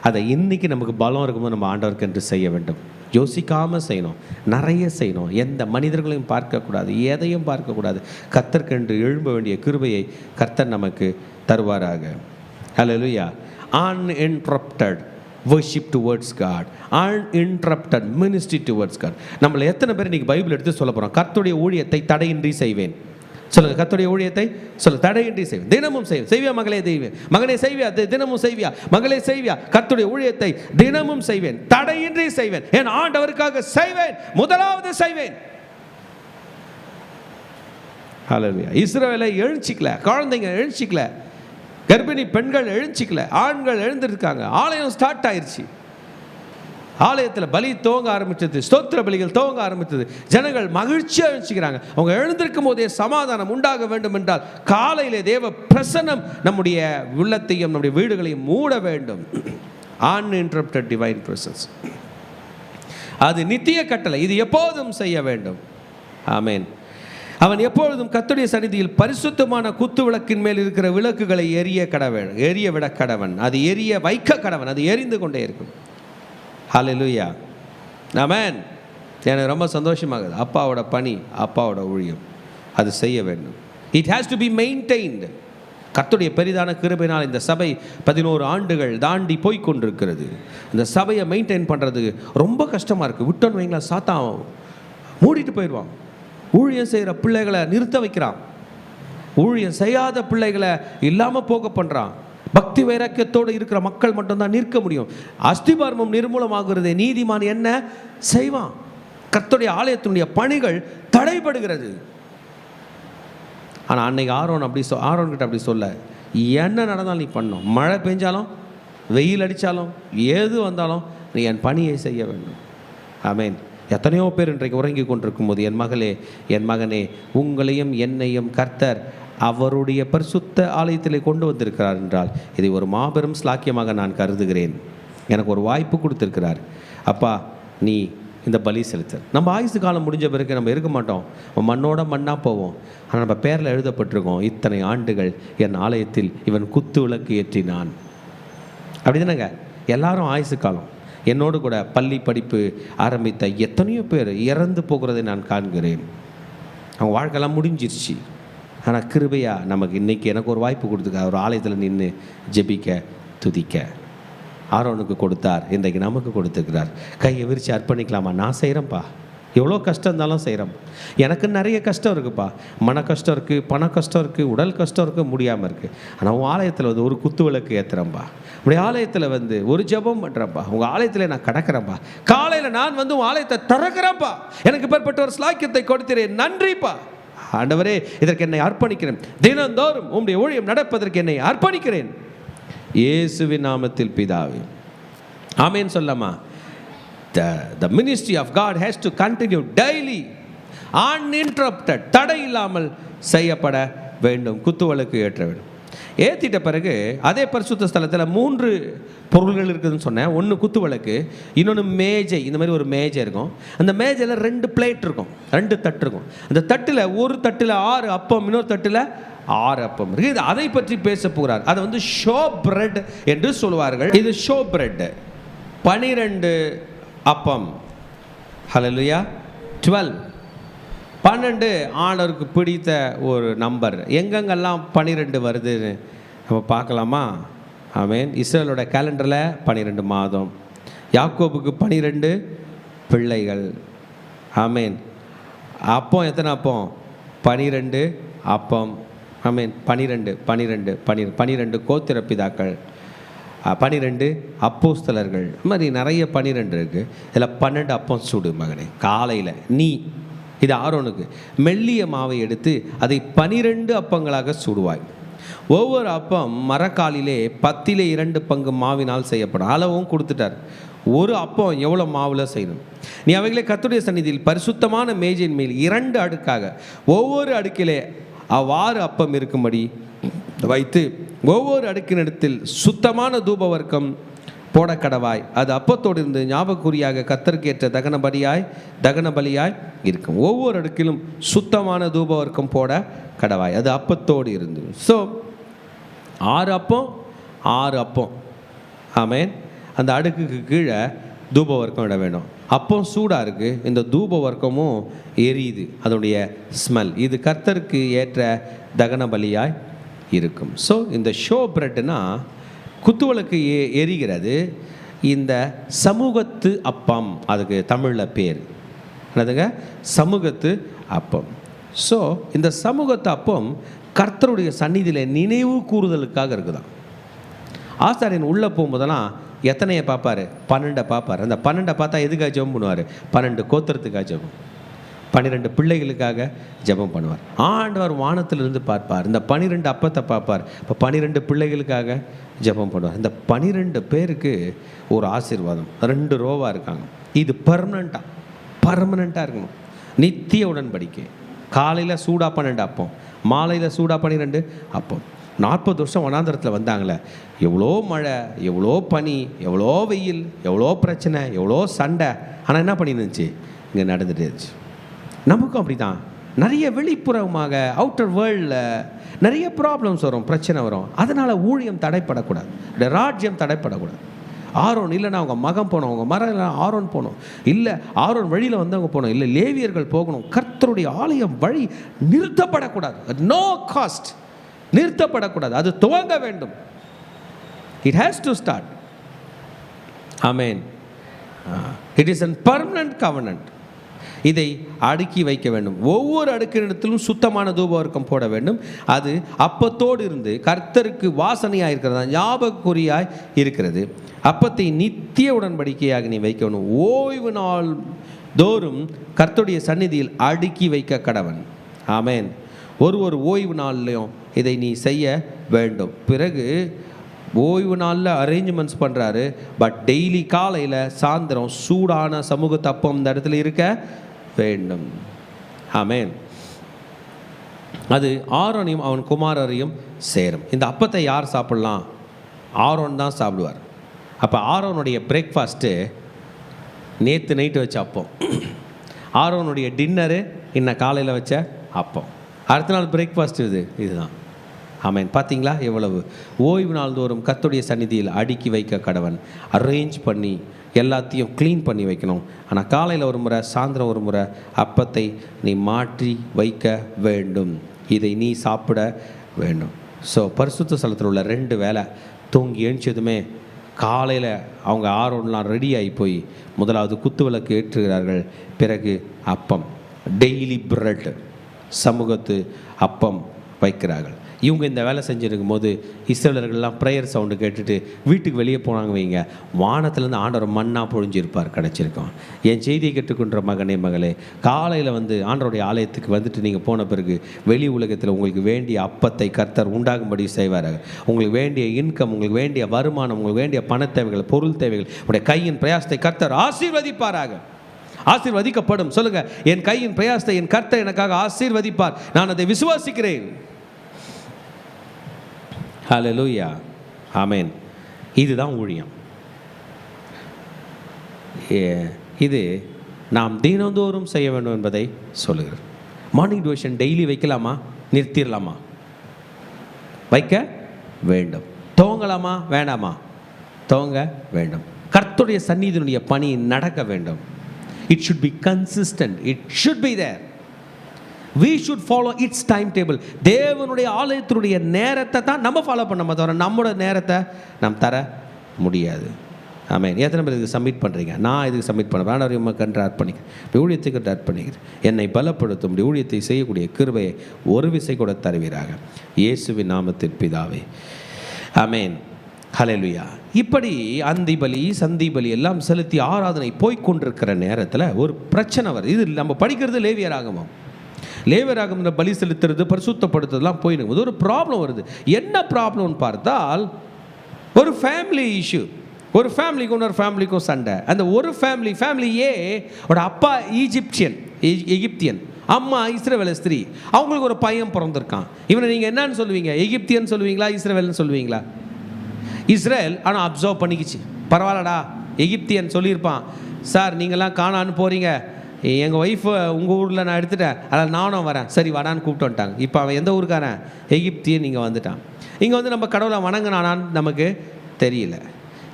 அதை இன்றைக்கி நமக்கு பலம் இருக்கும்போது நம்ம ஆண்டவருக்கு என்று செய்ய வேண்டும். யோசிக்காமல் செய்யணும், நிறைய செய்யணும். எந்த மனிதர்களையும் பார்க்கக்கூடாது, எதையும் பார்க்கக்கூடாது. கர்த்தர்க்கென்று எழும்ப வேண்டிய கிருபையை கர்த்தர் நமக்கு தருவாராக. ஹல்லேலூயா. Uninterrupted worship towards God, uninterrupted ministry towards God. நம்மள எத்தனை பேர் இன்றைக்கி பைபிள் எடுத்து சொல்ல போகிறோம், கர்த்தருடைய ஊழியத்தை தடையின்றி செய்வேன். சொல்லுங்க, கர்த்தருடைய ஊழியத்தை சொல்லுங்க, தடையின்றி செய்வேன், தினமும் செய்வேன். செய்வியா மகளே? தெய்வேன். மகனே செய்வியா? தினமும் செய்வியா? மகளே செய்வியா? கர்த்தருடைய ஊழியத்தை தினமும் செய்வேன், தடையின்றி செய்வேன், என் ஆண்டவருக்காக செய்வேன், முதலாவது செய்வேன். ஹல்லேலூயா. இஸ்ரவேலை எழுச்சிக்கல, குழந்தைங்க எழுச்சிக்கல, கர்ப்பிணி பெண்கள் எழுச்சிக்கல, ஆண்கள் எழுந்திருக்காங்க. ஆலயம் ஸ்டார்ட் ஆயிடுச்சு. ஆலயத்தில் பலி துவங்க ஆரம்பித்தது, ஸ்தோத்திர பலிகள் துவங்க ஆரம்பித்தது. ஜனங்கள் மகிழ்ச்சியாக எழுச்சிக்கிறாங்க. அவங்க எழுந்திருக்கும் போதே சமாதானம் உண்டாக வேண்டும் என்றால் காலையிலே தேவ பிரசன்னம் நம்முடைய உள்ளத்தையும் நம்முடைய வீடுகளையும் மூட வேண்டும். அன்இன்டரப்டட் டிவைன் பிரசன்ஸ், அது நித்திய கட்டளை. இது எப்போதும் செய்ய வேண்டும். ஆமென். அவன் எப்பொழுதும் கர்த்தருடைய சந்நிதியில் பரிசுத்தமான குத்து விளக்கின் மேல் இருக்கிற விளக்குகளை எரிய விட கடவன். அது எரிய வைக்க கடவன். அது எரிந்து கொண்டே இருக்கும். ஹல்லேலூயா. ஆமென். எனக்கு ரொம்ப சந்தோஷமாகுது. அப்பாவோட பணி, அப்பாவோட ஊழியம், அது செய்ய வேண்டும். It has to be maintained. கர்த்தருடைய பெரிதான கிருபையினால் இந்த சபை 11 ஆண்டுகள் தாண்டி போய் கொண்டிருக்கிறது. இந்த சபையை மெயின்டைன் பண்ணுறதுக்கு ரொம்ப கஷ்டமாக இருக்குது. விட்டோன்னு வைங்களா, சாத்தான் மூடிட்டு போயிடுவான். ஊழியம் செய்கிற பிள்ளைகளை நிறுத்த வைக்கிறான். ஊழியம் செய்யாத பிள்ளைகளை இல்லாமல் போக பண்ணுறான். பக்தி வைராக்கியத்தோடு இருக்கிற மக்கள் மட்டும்தான் நிற்க முடியும். அஸ்திபாரமும் நிர்மூலமாகிறது. நீதிமான் என்ன செய்வான்? கர்த்தருடைய ஆலயத்தினுடைய பணிகள் தடைபடுகிறது. ஆனால் அன்னைக்கு ஆரோன்கிட்ட அப்படி சொல்ல, என்ன நடந்தாலும் நீ பண்ணணும். மழை பெஞ்சாலும் வெயில் அடித்தாலும் ஏது வந்தாலும் நீ என் பணியை செய்ய வேண்டும். ஆமென். எத்தனையோ பேர் இன்றைக்கு உறங்கி கொண்டிருக்கும் போது, என் மகளே, என் மகனே, உங்களையும் என்னையும் கர்த்தர் அவருடைய பரிசுத்த ஆலயத்திலே கொண்டு வந்திருக்கிறார் என்றால் இதை ஒரு மாபெரும் ஸ்லாக்கியமாக நான் கருதுகிறேன். எனக்கு ஒரு வாய்ப்பு கொடுத்துருக்கிறார். அப்பா, நீ இந்த பலி செலுத்த. நம்ம ஆயுசு காலம் முடிஞ்ச பிறகு நம்ம இருக்க மாட்டோம், மண்ணோட மண்ணாக போவோம். ஆனால் நம்ம பேரில் எழுதப்பட்டிருக்கோம், இத்தனை ஆண்டுகள் என் ஆலயத்தில் இவன் குத்து விளக்கு ஏற்றினான். அப்படி தானேங்க? எல்லாரும் ஆயுசு காலம். என்னோடு கூட பள்ளி படிப்பு ஆரம்பித்த எத்தனையோ பேர் இறந்து போகிறதை நான் காண்கிறேன். அவங்க வாழ்க்கையெல்லாம் முடிஞ்சிருச்சு. ஆனால் கிருபையா நமக்கு இன்றைக்கி எனக்கு ஒரு வாய்ப்பு கொடுத்துருக்கார். ஒரு ஆலயத்தில் நின்று ஜெபிக்க, துதிக்க ஆரோனுக்கு கொடுத்தார், இன்றைக்கு நமக்கு கொடுத்துருக்கிறார். கையை விரித்து அர்ப்பணிக்கலாமா? நான் செய்கிறேன்ப்பா. எவ்வளோ கஷ்டம் இருந்தாலும் செய்கிறேன். எனக்கு நிறைய கஷ்டம் இருக்குதுப்பா. மன கஷ்டம் இருக்குது, பண கஷ்டம் இருக்குது, உடல் கஷ்டம் இருக்குது, முடியாமல் இருக்குது. ஆனால் உங்கள் ஆலயத்தில் வந்து ஒரு குத்து விளக்கு ஏற்றுறேன்ப்பா. உடைய ஆலயத்தில் வந்து ஒரு ஜெபம் பண்ணுறேன்ப்பா. உங்கள் ஆலயத்தில் நான் கடக்கிறேன்ப்பா. காலையில் நான் வந்து உங்கள் ஆலயத்தை திறக்கிறேன்ப்பா. எனக்கு பெறப்பட்ட ஒரு ஸ்லாக்கியத்தை கொடுக்கிறேன், நன்றிப்பா. ஆண்டவரே, இதற்கு என்னை அர்ப்பணிக்கிறேன். தினந்தோறும் உம்முடைய ஊழியம் நடப்பதற்கு என்னை அர்ப்பணிக்கிறேன். இயேசுவின் நாமத்தில் பிதாவே, ஆமென். சொல்லமா? The ministry of God has to continue daily, uninterrupted, தடை இல்லாமல் செய்யப்பட வேண்டும். குத்துவிளக்கு ஏற்ற வேண்டும். ஏற்றிட்ட பிறகு அதே பரிசுத்த ஸ்தலத்தில் 3 பொருள்கள் இருக்குதுன்னு சொன்னேன். ஒன்று குத்துவிளக்கு, இன்னொன்று மேஜை. இந்த மாதிரி ஒரு மேஜை இருக்கும். அந்த மேஜையில் 2 பிளேட் இருக்கும், 2 தட்டு இருக்கும். அந்த தட்டில் ஒரு தட்டில் 6 அப்பம், இன்னொரு தட்டில் 6 அப்பம் இருக்குது. அதை பற்றி பேச போகிறார். அதை வந்து ஷோ பிரெட் என்று சொல்வார்கள். இது ஷோ பிரெட். 12 அப்பம். ஹல்லேலூயா. 12 ஆண்டவருக்கு பிடித்த ஒரு நம்பர். எங்கெங்கெல்லாம் 12 வருதுன்னு நம்ம பார்க்கலாமா? ஆமென். இஸ்ரவேலோட கேலண்டரில் 12 மாதம். யாக்கோபுக்கு 12 பிள்ளைகள். ஆமென். அப்பம் எத்தனை அப்பம்? 12 அப்பம். ஆமென். 12 கோத்திர பிதாக்கள், 12 அப்போஸ்தலர்கள். இது மாதிரி நிறைய 12 இருக்குது. இதில் 12 அப்பம் சுடு மகனே காலையில். நீ இது ஆரோனுக்கு மெல்லிய மாவை எடுத்து அதை 12 அப்பங்களாக சுடுவாய். ஒவ்வொரு அப்பம் மரக்காலிலே 10 2 பங்கு மாவினால் செய்யப்படும். அளவும் கொடுத்துட்டார். ஒரு அப்பம் எவ்வளோ மாவில் செய்யணும். நீ அவைகளை கர்த்தருடைய சந்நிதியில் பரிசுத்தமான மேஜையின் மேல் 2 அடுக்காக ஒவ்வொரு அடுக்கிலே அவ்வாறு அப்பம் இருக்கும்படி வைத்து ஒவ்வொரு அடுக்கினிடத்தில் சுத்தமான தூபவர்க்கம் போட கடவாய். அது அப்பத்தோடு இருந்து ஞாபகக்குறியாக கர்த்தருக்கேற்ற தகன பலியாய் இருக்கும். ஒவ்வொரு அடுக்கிலும் சுத்தமான தூபவர்க்கம் போட கடவாய். அது அப்பத்தோடு இருந்து. ஸோ 6 அப்பம் 6 அப்பம். ஆமென். அந்த அடுக்குக்கு கீழே தூபவர்க்கம் இட வேணும். அப்பம் சூடாக இருக்குது, இந்த தூபவர்க்கமும் எரியுது, அதனுடைய ஸ்மெல். இது கர்த்தருக்கு ஏற்ற தகன பலியாய் இருக்கும். ஸோ இந்த ஷோ பிரெட்னா குத்துவிளக்கு எரிகிறது. இந்த சமூகத்து அப்பம், அதுக்கு தமிழில் பேர் என்னதுங்க? சமூகத்து அப்பம். ஸோ இந்த சமூகத்து அப்பம் கர்த்தருடைய சந்நிதியில் நினைவு கூறுதலுக்காக இருக்குதான். ஆசாரியன் உள்ளே போகும்போதெல்லாம் எத்தனையை பார்ப்பார்? 12 பார்ப்பார். அந்த 12 பார்த்தா எதுக்காக ஜெபம் பண்ணுவார்? 12 கோத்திரத்துக்காக ஜெபம், 12 பிள்ளைகளுக்காக ஜெபம் பண்ணுவார். ஆண்டவர் வானத்திலிருந்து பார்ப்பார், இந்த 12 அப்பத்தை பார்ப்பார். இப்போ 12 பிள்ளைகளுக்காக ஜெபம் பண்ணுவார். இந்த 12 பேருக்கு ஒரு ஆசீர்வாதம். 2 ரோவாக இருக்காங்க. இது பர்மனண்ட்டாக இருக்கணும். நித்திய உடன்படிக்கை. காலையில் சூடாக 12 அப்பம், மாலையில் சூடாக 12 அப்பம். 40 வருஷம் வனாந்தரத்தில் வந்தாங்களே, எவ்வளோ மழை, எவ்வளோ பனி, எவ்வளோ வெயில், எவ்வளோ பிரச்சனை, எவ்வளோ சண்டை. ஆனால் என்ன பண்ணிருந்துச்சு? இங்கே நடந்துட்டு இருந்துச்சு. நமக்கும் அப்படி தான். நிறைய வெளிப்புறமாக அவுட்டர் வேர்ல்டில் நிறைய ப்ராப்ளம்ஸ் வரும், பிரச்சனை வரும். அதனால் ஊழியம் தடைப்படக்கூடாது, ராஜ்யம் தடைப்படக்கூடாது. ஆரோன் இல்லைன்னா அவங்க மகன் போகணும், அவங்க மரம் இல்லை ஆரோன் போகணும், இல்லை ஆரோன் வழியில் வந்தவங்க போகணும், இல்லை லேவியர்கள் போகணும். கர்த்தருடைய ஆலயம் வழி நிறுத்தப்படக்கூடாது. No cost, நிறுத்தப்படக்கூடாது. அது துவங்க வேண்டும். It has to start. Amen. It is an permanent கவர்னன்ட். இதை அடுக்கி வைக்க வேண்டும். ஒவ்வொரு அடுக்கினிடத்திலும் சுத்தமான தூபவர்க்கம் போட வேண்டும். அது அப்பத்தோடு இருந்து கர்த்தருக்கு வாசனையாக இருக்கிறதா, ஞாபகக்குறியாய் இருக்கிறது. அப்பத்தை நித்திய உடன்படிக்கையாக நீ வைக்க வேண்டும். ஓய்வு நாள் தோறும் கர்த்தருடைய சந்நிதியில் அடுக்கி வைக்க கடவன். ஆமென். ஒரு ஓய்வு நாள்லையும் இதை நீ செய்ய வேண்டும். பிறகு ஓய்வு நாளில் அரேஞ்ச்மெண்ட்ஸ் பண்ணுறாரு. பட் டெய்லி காலையில் சாயந்தரம் சூடான சமூக தப்பம் இந்த இடத்துல இருக்க வேண்டும். ஆமென். அது ஆரோனையும் அவன் குமாரரையும் சேரும். இந்த அப்பத்தை யார் சாப்பிடலாம்? ஆரோன் தான் சாப்பிடுவார். அப்போ ஆரோனுடைய பிரேக்ஃபாஸ்ட்டு நேற்று நைட்டு வச்ச அப்பம், ஆரோனுடைய டின்னரு இன்னும் காலையில் வச்ச அப்பம், அடுத்த நாள் பிரேக்ஃபாஸ்ட் இதுதான். ஆமென். பார்த்தீங்களா எவ்வளவு? ஓய்வு நாள் தோறும் கர்த்தருடைய சந்நிதியில் அடுக்கி வைக்க கடவன். அரேஞ்ச் பண்ணி எல்லாத்தையும் க்ளீன் பண்ணி வைக்கணும். ஆனால் காலையில் ஒரு முறை, சாயந்தரம் ஒரு முறை அப்பத்தை நீ மாற்றி வைக்க வேண்டும். இதை நீ சாப்பிட வேண்டும். ஸோ பரிசுத்த ஸ்தலத்தில் உள்ள 2 வேளை தூங்கி எழுந்ததுமே காலையில் அவங்க ஆரோன்லாம் ரெடி ஆகி போய் முதலாவது குத்துவிளக்கு ஏற்றுகிறார்கள். பிறகு அப்பம், டெய்லி பிரெட், சமூகத்து அப்பம் வைக்கிறார்கள். இவங்க இந்த வேலை செஞ்சுருக்கும் போது இஸ்ரவேலர்கள்லாம் ப்ரேயர் சவுண்டு கேட்டுட்டு வீட்டுக்கு வெளியே போனாங்க வைங்க, வானத்துலேருந்து ஆண்டவர் மண்ணா பொழிஞ்சிருப்பார். கிடச்சிருக்கோம். என் செய்தியை கேட்டுக்கொண்ட மகனே மகளே, காலையில் ஆண்டவருடைய ஆலயத்துக்கு வந்துட்டு நீங்கள் போன பிறகு வெளி உலகத்தில் உங்களுக்கு வேண்டிய அப்பத்தை கர்த்தர் உண்டாகும்படி செய்வார்கள். உங்களுக்கு வேண்டிய இன்கம், உங்களுக்கு வேண்டிய வருமானம், உங்களுக்கு வேண்டிய பண தேவைகள், பொருள் தேவைகள், உங்களுடைய கையின் பிரயாசத்தை கர்த்தர் ஆசீர்வதிப்பாராக. ஆசீர்வதிக்கப்படும். சொல்லுங்க, என் கையின் பிரயாசத்தை என் கர்த்தர் எனக்காக ஆசீர்வதிப்பார். நான் அதை விசுவாசிக்கிறேன். ஹல்லேலூயா. ஆமென். இதுதான் ஊழியம். இது நாம் தினந்தோறும் செய்ய வேண்டும் என்பதை சொல்லுகிறேன். மார்னிங் டிவோஷன் டெய்லி வைக்கலாமா? நிறுத்திடலாமா? வைக்க வேண்டும். துவங்கலாமா? வேண்டாமா? துவங்க வேண்டும். கர்த்தருடைய சந்நிதியினுடைய பணி நடக்க வேண்டும். It should be consistent. It should be there. We should follow its timetable. தேவனுடைய ஆலயத்தினுடைய நேரத்தை தான் நம்ம ஃபாலோ பண்ண தவிர நம்மளோட நேரத்தை நாம் தர முடியாது. ஆமென். எத்தனை பேர் இதுக்கு சப்மிட் பண்ணுறீங்க? நான் இதுக்கு சப்மிட் பண்ண வேண்டாம். உமக்கு அர்ப்பணிக்கிறேன், ஊழியத்துக்கு அர்ப்பணிக்கிறேன். என்னை பலப்படுத்தும் ஊழியத்தை செய்யக்கூடிய கிருபையை ஒரு விசை கூட தருவீராக. இயேசுவின் நாமத்தில் பிதாவே, ஆமென். ஹல்லேலூயா. இப்படி அந்தி பலி, சந்தி பலி எல்லாம் செலுத்தி ஆராதனை போய்கொண்டிருக்கிற நேரத்தில் ஒரு பிரச்சனை வருது. இது நம்ம படிக்கிறது லேவியராகமம். லேவியராகமம் பலி செலுத்துறது, பரிசுத்தப்படுத்துறதுலாம் போயிடுது. ஒரு ப்ராப்ளம் வருது. என்ன ப்ராப்ளம்னு பார்த்தால், ஒரு ஃபேமிலி இஷ்யூ. ஒரு ஃபேமிலிக்கும் இன்னொரு ஃபேமிலிக்கும் சண்டை. அந்த ஒரு ஃபேமிலியே ஒரு அப்பா எகிப்தியன், அம்மா இஸ்ரவேல் ஸ்திரீ. அவங்களுக்கு ஒரு பையன் பிறந்திருக்கான். இவனை நீங்கள் என்னன்னு சொல்லுவீங்க? எகிப்தியன் சொல்லுவீங்களா, இஸ்ரவேல்னு சொல்லுவீங்களா? இஸ்ரேல். ஆனால் அப்சர்வ் பண்ணிக்கிச்சு, பரவாயில்லடா. எகிப்தியன் சொல்லியிருப்பான், சார் நீங்கள்லாம் காணான்னு போகிறீங்க, எங்கள் ஒய்ஃபு உங்கள் ஊரில் நான் எடுத்துட்டேன், அதில் நானும் வரேன், சரி வாடான்னு கூப்பிட்டு வந்துட்டாங்க. இப்போ அவன் எந்த ஊருக்காரன்? எகிப்தியன். இங்கே வந்துட்டான். இங்கே நம்ம கடவுளை வணங்கினானான்னு நமக்கு தெரியல.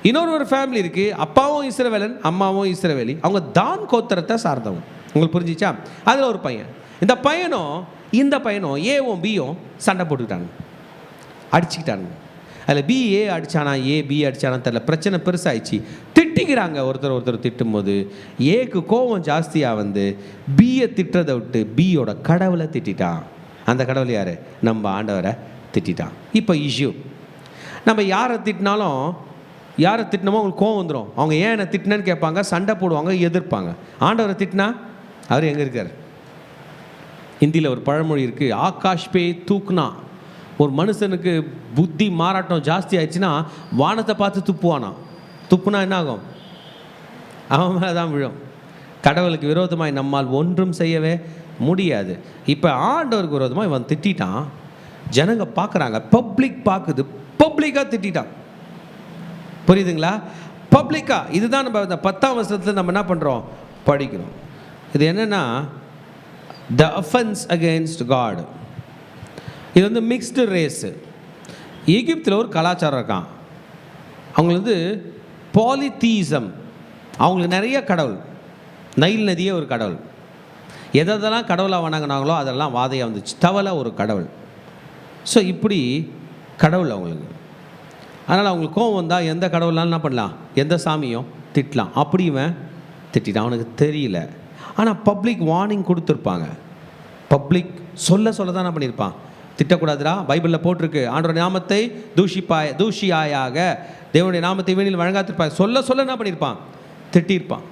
இன்னொரு ஃபேமிலி இருக்குது, அப்பாவும் இஸ்ரவேலன், அம்மாவும் இஸ்ரவேலி. அவங்க தான் கோத்திரத்தை சார்ந்தவங்க. உங்களுக்கு புரிஞ்சிச்சா? அதில் ஒரு பையன். இந்த பையனும் ஏவும் பியும் சண்டை போட்டுக்கிட்டாங்க, அடிச்சுக்கிட்டாங்க. அதில் பி ஏ அடித்தானா, ஏ பி அடித்தானா தெரியல. பிரச்சனை பெருசாகிடுச்சு. திட்டிக்கிறாங்க. ஒருத்தர் திட்டும்போது ஏக்கு கோபம் ஜாஸ்தியாக வந்து பியை திட்டுறதை விட்டு பியோட கடவுளை திட்டான். அந்த கடவுள் யார்? நம்ம ஆண்டவரை திட்டான். இப்போ இஷ்யூ, நம்ம யாரை திட்டினாலும், யாரை திட்டினமோ அவங்களுக்கு கோவம் வந்துடும். அவங்க ஏன் என்னை திட்டினேன்னு கேட்பாங்க, சண்டை போடுவாங்க, எதிர்ப்பாங்க. ஆண்டவரை திட்டினா அவர் எங்கே இருக்கார்? ஹிந்தியில் ஒரு பழமொழி இருக்குது, ஆகாஷ் பே தூக்குனா. ஒரு மனுஷனுக்கு புத்தி மாறாட்டம் ஜாஸ்தி ஆயிடுச்சுன்னா வானத்தை பார்த்து துப்புவானா. துப்புனா என்ன ஆகும்? அவன் மேலே தான் விழும். கடவுளுக்கு விரோதமாய் நம்மால் ஒன்றும் செய்யவே முடியாது. இப்போ ஆண்டவருக்கு விரோதமாக இவன் திட்டான். ஜனங்க பார்க்குறாங்க, பப்ளிக் பார்க்குது, பப்ளிக்காக திட்டான். புரியுதுங்களா? பப்ளிக்காக. இதுதான் நம்ம இந்த 10ஆம் வசனத்தில் நம்ம என்ன பண்ணுறோம், படிக்கிறோம். இது என்னென்னா த அஃபென்ஸ் அகெயின்ஸ்ட் காட். இது வந்து மிக்ஸ்டு ரேஸு. எகிப்தில் ஒரு கலாச்சாரம் இருக்கான். அவங்களுக்கு பாலித்தீசம். அவங்களுக்கு நிறைய கடவுள். நைல் நதியே ஒரு கடவுள். எதெல்லாம் கடவுளாக வணங்கினாங்களோ அதெல்லாம் வாதையாக வந்துச்சு. தவளை ஒரு கடவுள். ஸோ இப்படி கடவுள் அவங்களுக்கு. அதனால் அவங்களுக்கு கோவம் வந்தால் எந்த கடவுளாலும் என்ன பண்ணலாம், எந்த சாமியும் திட்டலாம். அப்படி இவன் திட்டான். அவனுக்கு தெரியல. ஆனால் பப்ளிக் வார்னிங் கொடுத்துருப்பாங்க. பப்ளிக் சொல்ல தான் என்ன பண்ணியிருப்பான், திட்டக்கூடாதுடா, பைபிளில் போட்டிருக்கு, ஆண்டோட நாமத்தை தூஷியாயாக தேவனுடைய நாமத்தை வீணில் வழங்காத்திருப்பாங்க. சொல்ல என்ன பண்ணியிருப்பான், திட்டியிருப்பான்.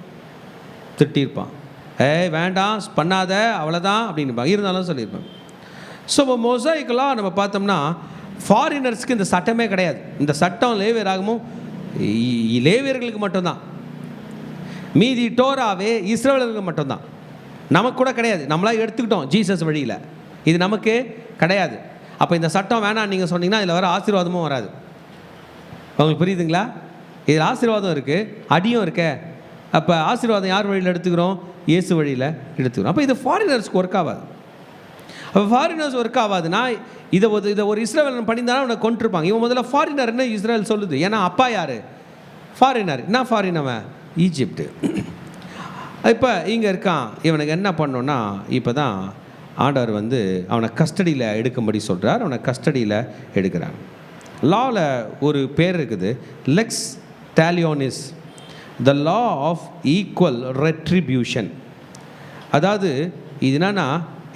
வேண்டாம் பண்ணாத அவ்வளோதான் அப்படின்னு இருந்தாலும் சொல்லியிருப்பான். ஸோ மொசாயிக்கெல்லாம் நம்ம பார்த்தோம்னா ஃபாரினர்ஸ்க்கு இந்த சட்டமே கிடையாது. இந்த சட்டம் லேவியர்களுக்கு மட்டும்தான். மீதி டோராவே இஸ்ரவேலர்களுக்கு மட்டும்தான். நமக்கு கூட கிடையாது. நம்மளாக எடுத்துக்கிட்டோம் ஜீசஸ் வழியில். இது நமக்கு கிடையாது. அப்போ இந்த சட்டம் வேணாம் நீங்கள் சொன்னீங்கன்னா இதில் வர ஆசீர்வாதமும் வராது. உங்களுக்கு புரியுதுங்களா? இதில் ஆசீர்வாதம் இருக்குது, அடியும் இருக்க. அப்போ ஆசீர்வாதம் யார் வழியில் எடுத்துக்கிறோம்? இயேசு வழியில் எடுத்துக்கிறோம். அப்போ இது ஃபாரினர்ஸ்க்கு ஒர்க் ஆகாது. அப்போ ஃபாரினர்ஸ் ஒர்க் ஆகாதுன்னா இதை ஒரு இஸ்ரேல் பண்ணியிருந்தாலும் அவனை கொண்டிருப்பாங்க. இவன் முதல்ல ஃபாரினர்னு இஸ்ரேல் சொல்லுது. ஏன்னா அப்பா யார்? ஃபாரினர். என்ன ஃபாரின்? அவன் ஈஜிப்டு. இப்போ இங்கே இருக்கான். இவனுக்கு என்ன பண்ணோன்னா இப்போ தான் ஆண்டவர் வந்து அவனை கஸ்டடியில் எடுக்கும்படி சொல்கிறார். அவனை கஸ்டடியில் எடுக்கிறாங்க. லாவில் ஒரு பேர் இருக்குது, lex talionis, the law of equal retribution. அதாவது இது என்னன்னா,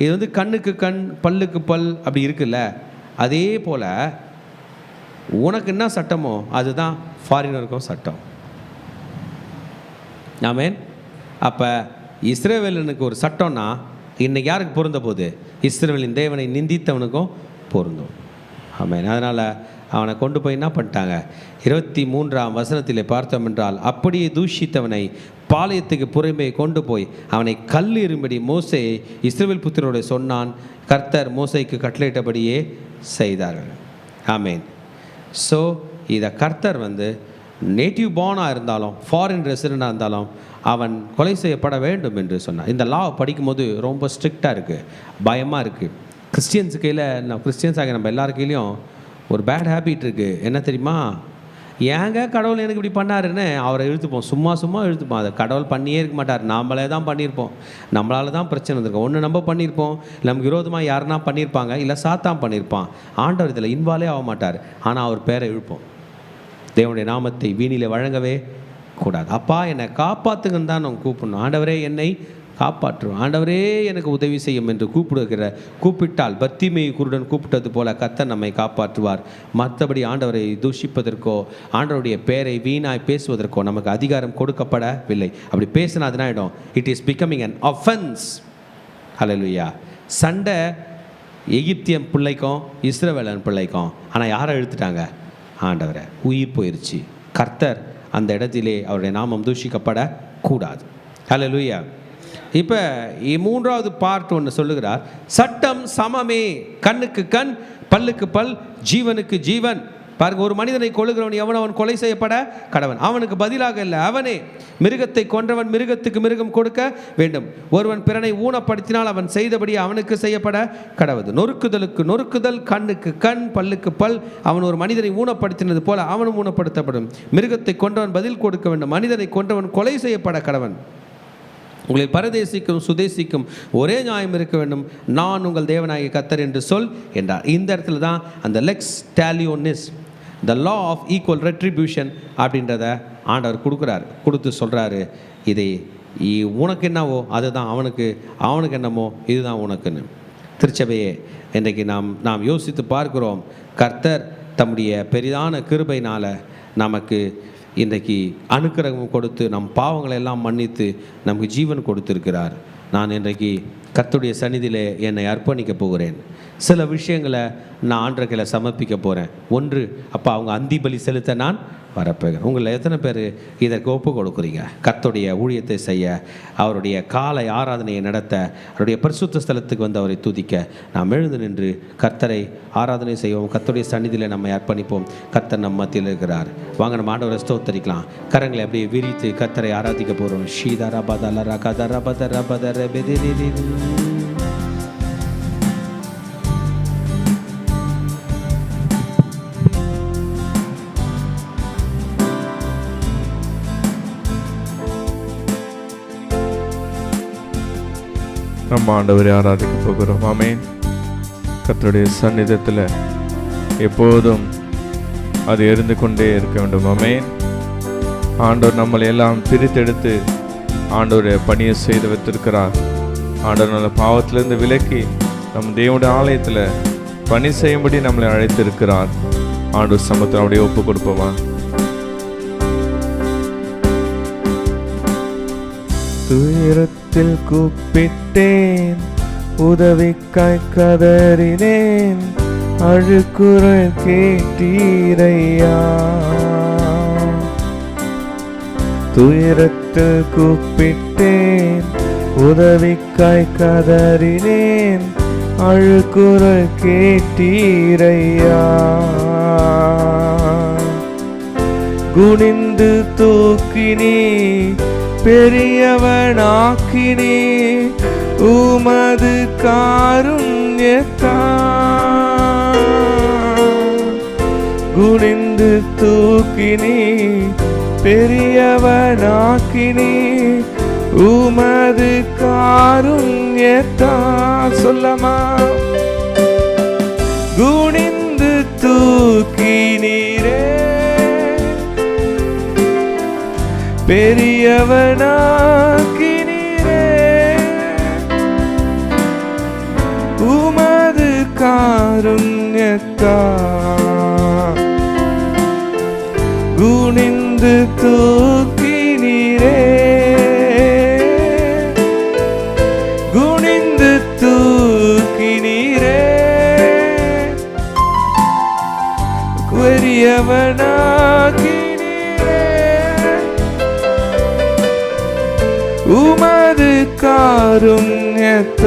இது வந்து கண்ணுக்கு கண் பல்லுக்கு பல் அப்படி இருக்குல்ல, அதே போல் உனக்கு என்ன சட்டமோ அதுதான் ஃபாரினருக்கும் சட்டம். ஆமென். அப்போ இஸ்ரவேலனுக்கு ஒரு சட்டம்னா இன்றைக்கி யாருக்கு பொருந்த போகுது? இஸ்ரவேலின் தேவனை நிந்தித்தவனுக்கும் பொருந்தும். ஆமென். அதனால் அவனை கொண்டு போய் என்ன பண்ணிட்டாங்க? 23ஆம் வசனத்திலே பார்த்தோம் என்றால், அப்படியே தூஷித்தவனை பாளையத்துக்கு புறமே கொண்டு போய் அவனை கல் எறியும்படி மோசே இஸ்ரவேல் புத்திரோடு சொன்னான். கர்த்தர் மோசேக்கு கட்டளையிட்டபடியே செய்தார்கள். ஆமென். ஸோ இதை கர்த்தர் வந்து நேட்டிவ் பார்னாக இருந்தாலும் ஃபாரின் ரெசிடெண்டாக இருந்தாலும் அவன் கொலை செய்யப்பட வேண்டும் என்று சொன்னான். இந்த லா படிக்கும்போது ரொம்ப ஸ்ட்ரிக்டாக இருக்குது, பயமாக இருக்குது. கிறிஸ்டியன்ஸு கையில், கிறிஸ்டியன்ஸாக நம்ம எல்லார் கையிலையும் ஒரு பேட் ஹேபிட் இருக்குது. என்ன தெரியுமா? ஏங்க கடவுள் எனக்கு இப்படி பண்ணாருன்னு அவரை இழுத்துப்போம். சும்மா இழுத்துப்போம். அதை கடவுள் பண்ணியே இருக்க மாட்டார், நாமளே தான் பண்ணியிருப்போம். நம்மளால தான் பிரச்சனை வந்திருக்கோம். ஒன்று நம்ம பண்ணியிருப்போம், நமக்கு விரோதமாக யாருன்னா பண்ணியிருப்பாங்க, இல்லை சாத்தான் பண்ணியிருப்பான். ஆண்டவர் இதில் இன்வால்வே ஆக மாட்டார். ஆனால் அவர் பேரை இழுப்போம். தேவனுடைய நாமத்தை வீணில் வழங்கவே கூடாது. அப்பா என்னை காப்பாற்றுங்கன்னு தான் நான் கூப்பிடணும். ஆண்டவரே என்னை காப்பாற்றுவோம், ஆண்டவரே எனக்கு உதவி செய்யும் என்று கூப்பிட்டால் பர்த்திமேயு குருடன் கூப்பிட்டது போல கர்த்தர் நம்மை காப்பாற்றுவார். மற்றபடி ஆண்டவரை தூஷிப்பதற்கோ ஆண்டவருடைய பெயரை வீணாய் பேசுவதற்கோ நமக்கு அதிகாரம் கொடுக்கப்படவில்லை. அப்படி பேசினா அது ஆகிடும், it is becoming an offence. ஹல்லேலூயா. சண்டை எகிப்தியன் பிள்ளைக்கும் இஸ்ரவேலன் பிள்ளைக்கும். ஆனால் யாரை இழுத்துட்டாங்க? ஆண்டவரை. உயிர் போயிடுச்சு. கர்த்தர் அந்த இடத்திலே அவருடைய நாமம் தூஷிக்கப்படக்கூடாது. ஹல்லேலூயா. இப்போ 3வது பார்ட் ஒன்று சொல்லுகிறார், சட்டம் சமமே, கண்ணுக்கு கண் பல்லுக்கு பல் ஜீவனுக்கு ஜீவன். பாருங்க, ஒரு மனிதனை கொல்லுகிறவன் எவன் அவன் கொலை செய்யப்பட கடவன். அவனுக்கு பதிலாக இல்லை, அவனே. மிருகத்தை கொன்றவன் மிருகத்துக்கு மிருகம் கொடுக்க வேண்டும். ஒருவன் பிறனை ஊனப்படுத்தினால் அவன் செய்தபடி அவனுக்கு செய்யப்பட கடவுது. நொறுக்குதலுக்கு நொறுக்குதல், கண்ணுக்கு கண் பல்லுக்கு பல். அவன் ஒரு மனிதனை ஊனப்படுத்தினது போல அவனும் ஊனப்படுத்தப்படும். மிருகத்தை கொன்றவன் பதில் கொடுக்க வேண்டும், மனிதனை கொன்றவன் கொலை செய்யப்பட கடவன். உங்களில் பரதேசிக்கும் சுதேசிக்கும் ஒரே நியாயம் இருக்க வேண்டும், நான் உங்கள் தேவனாகிய கர்த்தர் என்று சொல் என்றார். இந்த இடத்துல தான் அந்த lex talionis, the law of equal retribution அப்படின்றத ஆண்டவர் கொடுத்து சொல்கிறாரு, இதை உனக்கு என்னவோ அதுதான் அவனுக்கு என்னமோ இதுதான் உனக்குன்னு. திருச்சபையே, இன்றைக்கு நாம் யோசித்து பார்க்கிறோம். கர்த்தர் தம்முடைய பெரிதான கிருபையினால் நமக்கு இன்றைக்கு அனுக்கிரகம் கொடுத்து நம் பாவங்களை எல்லாம் மன்னித்து நமக்கு ஜீவன் கொடுத்துருக்கிறார். நான் இன்றைக்கு கர்த்தருடைய சந்நிதியிலே என்னை அர்ப்பணிக்க போகிறேன். சில விஷயங்களை நான் ஆண்டவர்களை சமர்ப்பிக்க போகிறேன். ஒன்று, அப்போ அவங்க அந்தி பலி செலுத்த நான் வரப்போகிறேன். உங்களை எத்தனை பேர் இதற்கு ஒப்பு கொடுக்குறீங்க? கர்த்தருடைய ஊழியத்தை செய்ய, அவருடைய காலை ஆராதனையை நடத்த, அவருடைய பரிசுத்த ஸ்தலத்துக்கு வந்து அவரை துதிக்க நாம் எழுந்து நின்று கர்த்தரை ஆராதனை செய்வோம். கர்த்தருடைய சந்நிதியில் நம்மை அர்ப்பணிப்போம். கர்த்தர் நம் மத்தியில் இருக்கிறார். வாங்க நம்ம ஆண்டவரை ஸ்தோத்தரிக்கலாம். கரங்களை அப்படியே விரித்து கர்த்தரை ஆராதிக்க போகிறோம். ஷீதரா பதலரா கதரா பதரா பதர பெதிரி. நம்ம ஆண்டவரை ஆராதிக்க போகிறோம். ஆமென். கர்த்தருடைய சந்நிதத்தில் எப்போதும் அது எரிந்து கொண்டே இருக்க வேண்டும். ஆமென். ஆண்டவர் நம்மளை எல்லாம் பிரித்தெடுத்து ஆண்டவருடைய பணியை செய்து வைத்திருக்கிறார். ஆண்டவர் நல்ல பாவத்திலிருந்து விலக்கி நம் தேவனுடைய ஆலயத்தில் பணி செய்யும்படி நம்மளை அழைத்திருக்கிறார். ஆண்டவர் சமூகத்தில் அப்படியே ஒப்பு கொடுப்போமா? துயரத்தில் கூப்பிட்டேன், உதவிக்காய் கதறினேன், அழுக்குரல் கேட்டீரையா. துயரத்தில் கூப்பிட்டேன், உதவிக்காய் கதறினேன், அழுக்குரல் கேட்டீரையா. குனிந்து தூக்கினே பெரியவனாக்கினே உமது காருண்யத்தால். குனிந்து தூக்கினே பெரியவனாக்கினே உமது காருண்யத்தால். சொல்லமா? குனிந்து தூக்கினீரே பெரியவனாக்கினீரே உமது காருண்யத்தால். குனிந்து தூக்கினீரே, குனிந்து தூக்கினீரே பெரியவனாக்கி உமது காருண்யத்தால்.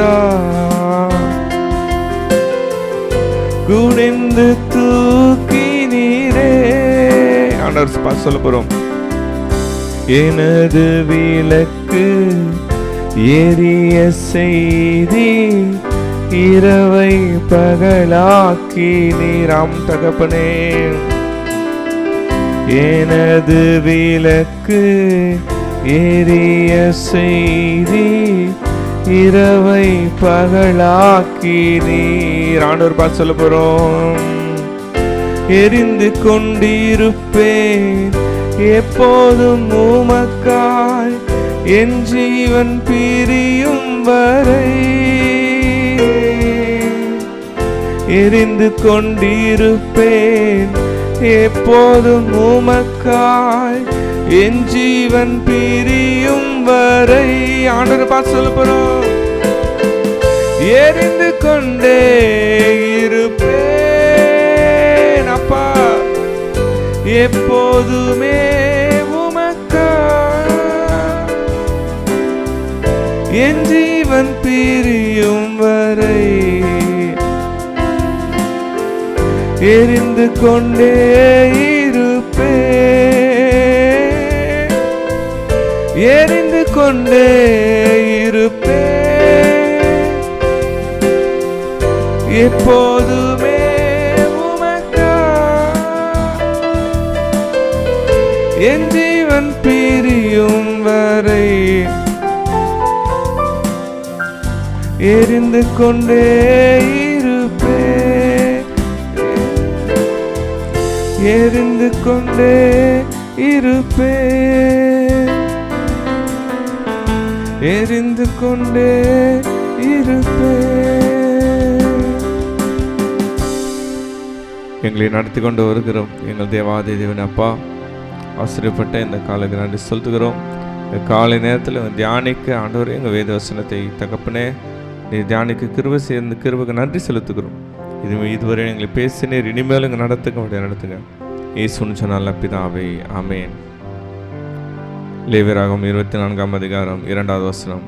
குனிந்து தூக்கினீரே. ஆண்டவர் சொல்ல போறோம். எனது விளக்கு எரிய செய்தி, இரவை பகலாக்கி நீராம் தகப்பனே. எனது விளக்கு எரிய செய்தி, இரவை பகலாக்கி நீர். ஆண்டவர் சொல்ல போறோம். எரிந்து கொண்டிருப்பேன் எப்போதும் உமக்காய், என் ஜீவன் பிரியும் வரை. எரிந்து கொண்டிருப்பேன் எப்போதும் உமக்காய், என் ஜீவன் பிரியும் வரை. ஆண்டவர் சொல்ல போறோம். எரிந்து கொண்டே இருப்பேன் அப்பா எப்போதுமே உமக்காய், என் ஜீவன் பிரியும் வரை. எரிந்து கொண்டே இருப்பேன், எரிந்து கொண்டே இருப்பேன் எப்போதுமே உமக்காய், என் ஜீவன் பிரியும் வரை. எரிந்து கொண்டே இருப்பேன், எரிந்து கொண்டே இருப்பேன், எரிந்து கொண்டே இருப்பேன். எங்களை நடத்தி கொண்டு வருகிறோம் எங்கள் தேவாதி தேவன் அப்பா, ஆசிரியப்பட்ட இந்த காலைக்கு நன்றி செலுத்துகிறோம். இந்த காலை நேரத்தில் தியானிக்க ஆண்டவரே எங்கள் வேத வசனத்தை தகப்பனே நீ தியானிக்க கிருபை சேர்ந்து கிருபைக்கு நன்றி செலுத்துகிறோம். இதுவரை எங்களை பேசினீர், இனிமேல் இங்கே நடத்துங்க. இயேசுவின் சொன்ன பிதாவே, ஆமென். லேவியராகமம் 24ஆம் அதிகாரம் 2வது வசனம்.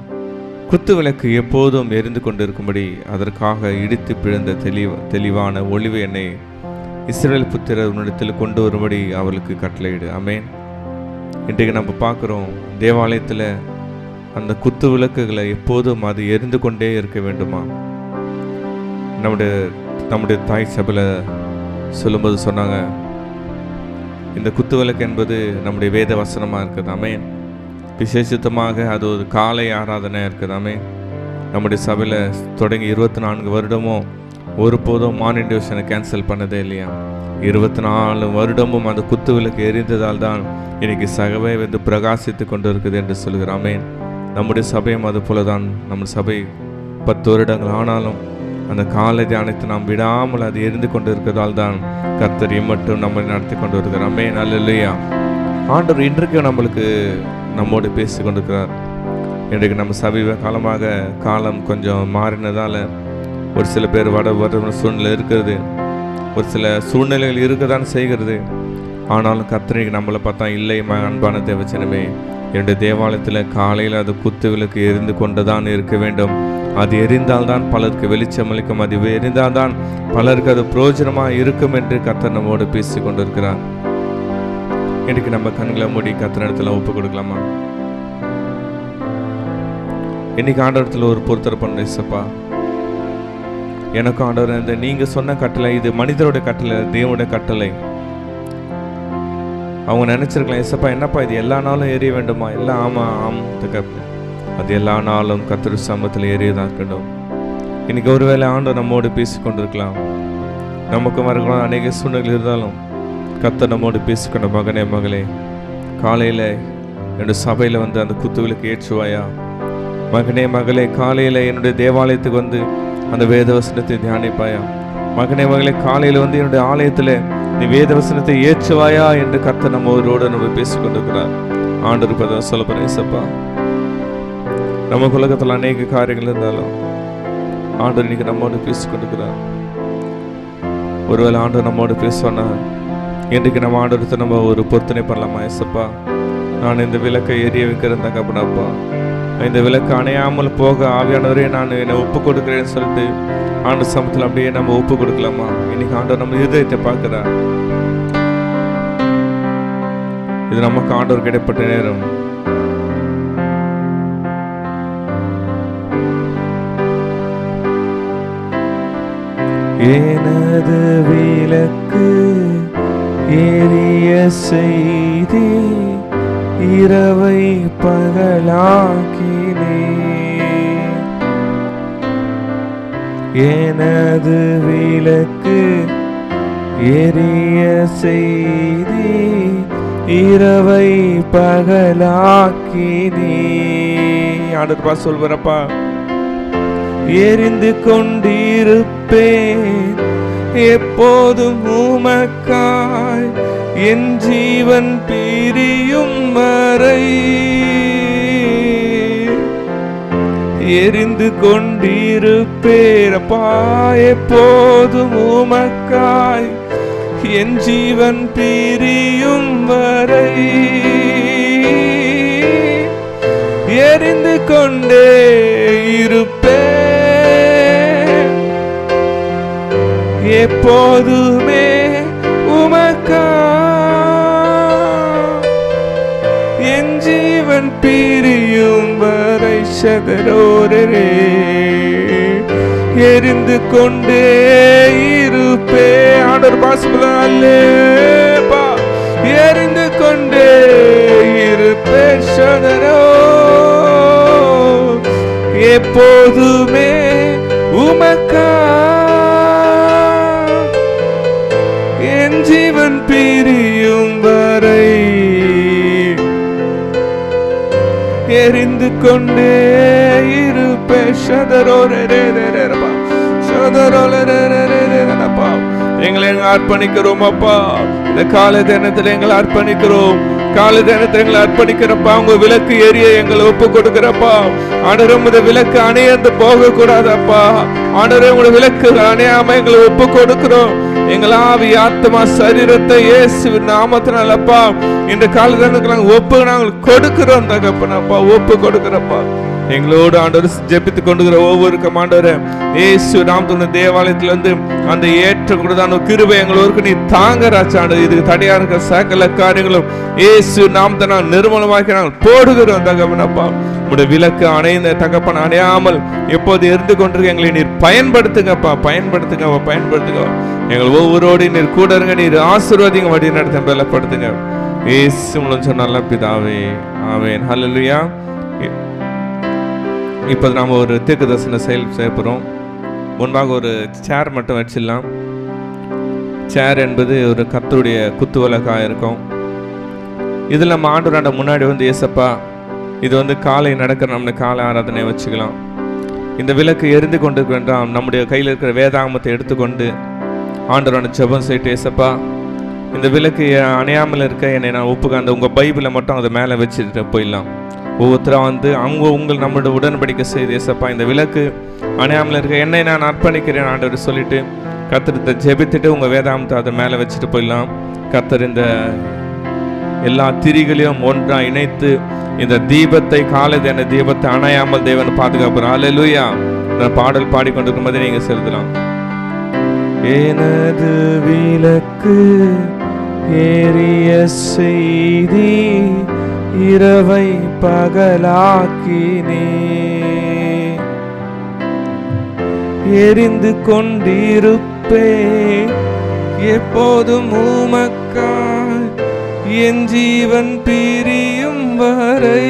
குத்து விளக்கு எப்போதும் எரிந்து கொண்டிருக்கும்படி அதற்காக இடித்து பிழந்த தெளிவான ஒளிவு எண்ணெய் இஸ்ரவேல் புத்திரர் உன்னிடத்தில் கொண்டு வரும்படி அவர்களுக்கு கட்டளையிடு. ஆமென். இன்றைக்கு நம்ம பார்க்குறோம், தேவாலயத்தில் அந்த குத்து விளக்குகளை எப்போதும் அது எரிந்து கொண்டே இருக்க வேண்டுமா? நம்முடைய தாய் சபையில் சொல்லும்போது சொன்னாங்க, இந்த குத்து விளக்கு என்பது நம்முடைய வேத வசனமாக இருக்குது. ஆமென். விசேஷித்தமாக அது ஒரு காலை ஆராதனை இருக்குது. ஆமென். நம்முடைய சபையில் தொடங்கி 24 வருடமும் ஒருபோதும் மார்னிங் டிவோஷனை கேன்சல் பண்ணதே இல்லையா? 24 வருடமும் அந்த குத்து விளக்கு எரிந்ததால் தான் இன்னைக்கு சபை வந்து பிரகாசித்து கொண்டு இருக்குது என்று சொல்கிறார். ஆமென். நம்முடைய சபையும் அது போல தான். நம்ம சபை 10 வருடங்கள் ஆனாலும் அந்த காலை தியானத்தை நாம் விடாமல் அது எரிந்து கொண்டு இருக்கிறதால் தான் கர்த்தர் மட்டும் நம்மை நடத்தி கொண்டு வருகிறார். ஆமென். அல்லேலூயா. ஆண்டவர் இன்றைக்கு நம்மோடு பேசி கொண்டிருக்கிறார். இன்றைக்கு நம்ம சமீப காலமாக காலம் கொஞ்சம் மாறினதால் ஒரு சில பேர் வர சூழ்நிலை இருக்கிறது, ஒரு சில சூழ்நிலைகள் இருக்க தான் செய்கிறது. ஆனாலும் கர்த்தருக்கு நம்மளை பார்த்தா, இல்லை அன்பான தேவச்சனமே, என்னுடைய தேவாலயத்தில் காலையில் அது குத்து விளக்கு எரிந்து கொண்டு தான் இருக்க வேண்டும். அது எரிந்தால்தான் பலருக்கு வெளிச்சம் அளிக்கும், அது எரிந்தால்தான் பலருக்கு அது பிரயோஜனமாக இருக்கும் என்று கர்த்தர் நம்மோடு பேசி கொண்டிருக்கிறார். இன்னைக்கு நம்ம கண்களை மூடி கர்த்தர் இடத்துல ஒப்பு கொடுக்கலாமா? இன்னைக்கு ஆண்டவரத்தில் ஒரு பொறுத்தர் பண்ண இசப்பா, எனக்கும் ஆண்டவர் இந்த நீங்க சொன்ன கட்டளை இது மனிதருடைய கட்டளை, தேவனுடைய கட்டளை. அவங்க நினைச்சிருக்கலாம், இசப்பா என்னப்பா இது எல்லா நாளும் எரிய வேண்டுமா? எல்லாம் ஆமாம் அது எல்லா நாளும் கர்த்தர் சமூகத்தில் எரியதான் இருக்கட்டும். இன்னைக்கு ஒருவேளை ஆண்டவர் நம்மோடு பேசி கொண்டிருக்கலாம். நமக்கும் வரலாம் அநேக சூழ்நிலை இருந்தாலும் கர்த்தர் நம்மோடு பேசிக்கொண்ட மகனே மகளே, காலையில் என்னுடைய சபையில் வந்து அந்த குத்து விளக்கு ஏற்றுவாயா? மகனே மகளே, காலையில் என்னுடைய தேவாலயத்துக்கு வந்து அந்த வேதவசனத்தை தியானிப்பாயா? மகனே மகளே, காலையில் வந்து என்னுடைய ஆலயத்தில் நீ வேதவசனத்தை ஏற்றுவாயா என்று கர்த்தர் நம்ம பேசிக்கொண்டிருக்கிறார். ஆண்டவர் பதம் சொல்ல போறேன், சப்பா நமக்கு உலகத்தில் அநேக காரியங்கள் இருந்தாலும் ஆண்டவர் இன்னைக்கு நம்மோடு பேசிக்கொண்டிருக்கிறார். ஒருவேளை ஆண்டவர் நம்மோடு பேசுவானா, இன்றைக்கு நம்ம ஆண்டவரத்தை நம்ம ஒரு பொருத்தனை பண்ணலாமா? ஏசப்பா, நான் இந்த விளக்கை எரிய வைக்கிறேன் தகப்பனப்பா, இந்த விளக்கு அணையாமல் போக ஆவியானவரே நான் என்னை ஒப்பு கொடுக்கிறேன்னு சொல்லிட்டு ஆண்டு சமத்தில் அப்படியே நம்ம ஒப்பு கொடுக்கலாமா? இன்னைக்கு ஆண்டவர் நம்ம இதயத்தை பார்க்கிறார். இது நமக்கு ஆண்டவர் கிடைப்பட்ட நேரம். எனது விளக்கு எரிய செய்தி இரவை பகலாக்கினே, எனது விளக்கு எரிய செய்தி இரவை பகலாக்கினே. ஆண்டவரப்பா சொல்வரப்பா, எரிந்து கொண்டிருப்பேன் எப்போதும் உமக்காய், என் ஜீவன் பிரியும் வரை எரிந்து கொண்டிருப்பேனப்பா எப்போதும் உமக்காய், என் ஜீவன் பிரியும் வரை எரிந்து கொண்டே இருப்பேன் எப்போதுமே உமக்கா, என் ஜீவன் பிரியும் வரை சதரோரே எரிந்து கொண்டே இருப்பே. ஆண்டவர் பாசுபா எரிந்து கொண்டே இருப்பே சதரோ எப்போதுமே உமக்கா, என் ஜீவன் பிரியும் வரை கொண்டே இருப்பே. எங்களை அர்ப்பணிக்கிறோம் அப்பா. இந்த காலை தினத்துல எங்களை அர்ப்பணிக்கிறோம். காலை தினத்துல எங்களை அர்ப்பணிக்கிறப்பா. உங்க விளக்கு எரிய எங்களை ஒப்பு கொடுக்கிறப்பா. ஆண்டவரே, உங்க விளக்கு அணையந்து போக கூடாதப்பா. ஆண்டவரே, உங்க விளக்கு அணையாம எங்களை ஒப்பு கொடுக்கிறோம். எங்கள் ஆவி, ஆத்மா, சரீரத்தை இயேசுவின் நாமத்தினாலப்பா இந்த காலை தினத்துக்கு நாங்கள் ஒப்பு நாங்கள் கொடுக்கிறோம் தகப்பனப்பா. ஒப்பு கொடுக்கிறப்பா. எங்களோடு ஆண்டவர் ஜெபித்து கொண்டுகிற ஒவ்வொரு ஆண்டவரே இயேசு நாமத்துடைய தேவாலயத்துல இருந்து அந்த ஏற்ற கூடதான கிருபை எங்களோருக்கு நீ தாங்கராச்சு ஆண்டவர். இதுக்கு தடையா இருக்க சகல காரியங்களும் இயேசு நாமத்தை நாங்கள் நிர்மூலமாக்கி நாங்கள் போடுகிறோம் தகப்பனப்பா. உடைய விளக்கு அணைந்த தகப்பன் அணையாமல் எப்போது இருந்து கொண்டிருக்க எங்களை நீர் பயன்படுத்துங்கப்பா. பயன்படுத்துங்க. எங்கள் ஒவ்வொருவோடு நீர் கூட இருங்க. நீர் ஆசீர்வாதிங்க, வழி நடத்த பலப்படுத்துங்க. இயேசு மூலம் சொன்ன நல்ல பிதாவே, ஆமென். ஹல்லேலூயா. இப்போ நாம் ஒரு தீர்க்கதரிசன செயல் செய்ய போகிறோம். முன்பாக ஒரு சேர் மட்டும் வச்சிடலாம். சேர் என்பது ஒரு கர்த்தருடைய குத்து விளக்காக இருக்கும். இதில் நம்ம ஆண்டவராண்ட முன்னாடி வந்து ஏசப்பா, இது காலை நடக்கிற நம்ம காலை ஆராதனை வச்சுக்கலாம். இந்த விளக்கு எரிந்து கொண்டு வேண்டாம். நம்முடைய கையில் இருக்கிற வேதாகமத்தை எடுத்துக்கொண்டு ஆண்டவராண்ட ஜெபம் செய்யிட்டு, ஏசப்பா இந்த விளக்கு அணையாமல் இருக்க என்னை நான் ஒப்புக்காந்த உங்கள் பைபிளை மட்டும் அதை மேலே வச்சுட்டு போயிடலாம். ஒவ்வொருத்தராக அவங்க நம்மளோட உடன்படிக்கை செய்து, ஏசப்பா இந்த விளக்கு அணையாமல் இருக்க என்னை நான் அர்ப்பணிக்கிறேன் ஆண்டவர் சொல்லிட்டு கர்த்தரை ஜெபித்துட்டு உங்கள் வேதாகமத்தை அதை மேலே வச்சுட்டு போயிடலாம். கர்த்தர் இந்த எல்லா திரிகளையும் ஒன்றாக இணைத்து இந்த தீபத்தை, காலை தின தீபத்தை அணையாமல் தேவன் பாதுகாப்பார். அல்லேலூயா. நான் பாடல் பாடிக்கொண்டிருக்கும் போது நீங்கள் செலுத்தலாம். எனது விளக்கு ஏறிய செய்தி இரவை பகலாக்கினே, எரிந்து கொண்டிருப்பே எப்போதும் உமக்காய் என் ஜீவன் பிரியும் வரை.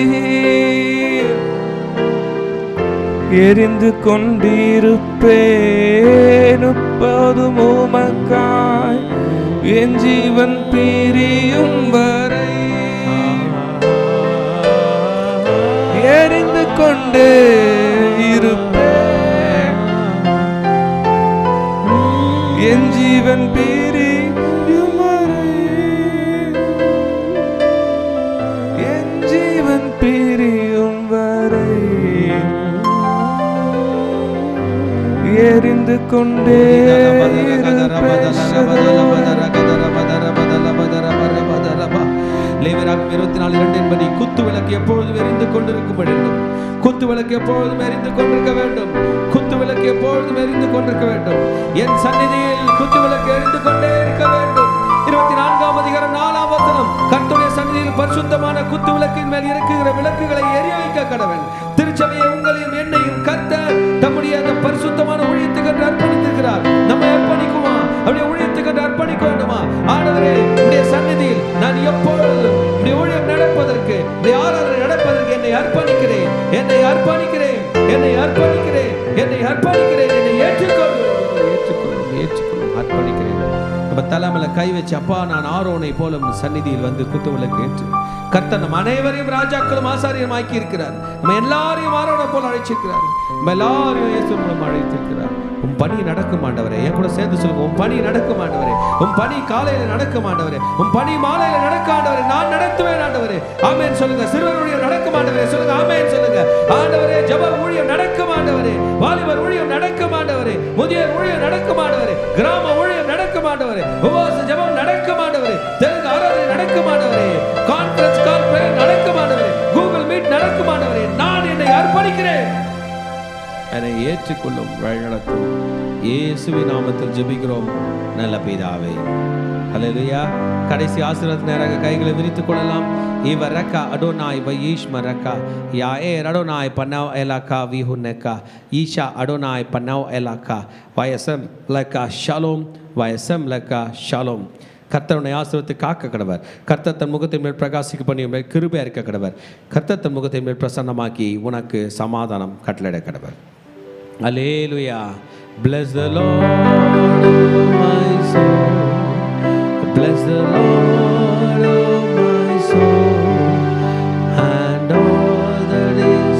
எரிந்து கொண்டிருப்பேன் எப்போதும் உமக்காய் என் ஜீவன் பிரியும் வரை. எரிந்து கொண்டே இருப்பேன் என் ஜீவன் பிரியும் வரை. என் ஜீவன் பிரியும் வரை. எரிந்து கொண்டே லேவியராகமம் 24:2 என்பது குத்து விளக்கு எப்பொழுதும் எரிந்து கொண்டிருக்க வேண்டும். குத்து விளக்கு எப்பொழுதும் எரிந்து கொண்டிருக்க வேண்டும். குத்து விளக்கு எப்பொழுதும் எரிந்து கொண்டிருக்க வேண்டும். என் சந்நிதியில் குத்து விளக்கு எரிந்து கொண்டே இருக்க வேண்டும். 24ஆம் அதிகாரம் 4ஆம் வசனம், கர்த்தருடைய சந்நிதியில் பரிசுத்தமான குத்து விளக்கின் மேல் இருக்குகிற விளக்குகளை எரிய வைக்க கடவன். திருச்சபையை உங்களையும் என்னையும் கர்த்தர் தம்முடைய அந்த பரிசுத்தமான ஊழியத்துக்கு அர்ப்பணித்திருக்கிறார். நம்ம அர்ப்பணிக்குமா? அப்படியே ஊழியத்துக்கு அர்ப்பணிக்க வேண்டுமா? ஆண்டவரே, உடைய சந்நிதியில் நான் எப்பொழுதும் உடைய ஊழியம் நடப்பதற்கு, உடைய ஆராதனை நடப்பதற்கு என்னை அர்ப்பணிக்கிறேன், என்னை ஏற்றுக்கொள்ளும், என்னை ஏற்றுக்கொள்ளும், அர்ப்பணிக்கிறேன். நம்ம தலைமையில கை வச்சு, அப்பா நான் ஆரோனை போல சந்நிதியில் வந்து குத்து விளக்கு ஏற்று கர்த்தர் நம் அனைவரையும் ராஜாக்களும் ஆசாரியரும் ஆக்கி இருக்கிறார். நம்ம எல்லாரையும் ஆரோனை போல அழைச்சிருக்கிறார். நம்ம எல்லாரையும் இயேசு மூலம் அழைத்திருக்கிறார். உன் பணி நடக்கும் ஆண்டவரே. என் கூட சேர்ந்து சொல்லுங்க, உன் பணி நடக்கும் ஆண்டவரே. உன் பணி காலையில நடக்கும் ஆண்டவரே. உன் பணி மாலையில நடக்க ஆண்டவரே. நான் நடத்துவேன் ஆண்டவரே. ஆமென் சொல்லுங்க. சிறுவர் ஊழியம் நடக்கும் ஆண்டவரே. சொல்லுங்க ஆமென் சொல்லுங்க. ஆண்டவரே, ஜெப ஊழியம் நடக்கும் ஆண்டவரே. வாலிபர் ஊழியம் நடக்கும் ஆண்டவரே. முதியோர் ஊழியம் நடக்கும் ஆண்டவரே. கிராம ஊழியம் நடக்கும் ஆண்டவரே. உபவாச ஜெபம் நடக்கும் ஆண்டவரே. தெலுங்கு ஆராதனை நடக்கும் ஆண்டவரே. கான்ஃபரன்ஸ் கால் பிரேயர் நடக்கும் ஆண்டவரே. கூகுள் மீட் நடக்கும் ஆண்டவரே. நான் என்னை அர்ப்பணிக்கிறேன். என்னை ஏற்றுக்கொள்ளும், வழிநடத்தும். இயேசுவின் நாமத்தில் ஜெபிக்கிறோம் நல்ல பிதாவே. ஹல்லேலூயா. கடைசி ஆசீர்வாத நேராக கைகளை விரித்துக் கொள்ளலாம். இவரக்கா அடோனாய் வைஷ்ம ரக்கா யாஏர் அடோனாய் பன்னவ் எலாக்கா விஹுன்னக்கா ஈஷா அடோனாய் பன்னவ் எலாக்கா வயசம் லக்கா ஷாலோம் வயசம் லக்கா ஷாலோம். கர்த்தருடைய ஆசீர்வாதத்தை காக்க கடவர். கர்த்தர் தன் முகத்தின் மேல் பிரகாசிக்க பண்ணி கிருபையா இருக்க கடவர். கர்த்தர் தன் முகத்தின் மேல் பிரசன்னமாக்கி உனக்கு சமாதானம் கட்டளையிட கடவர். அல்லேலூயா. Bless the Lord, oh my soul. Bless the Lord, oh my soul, and all that is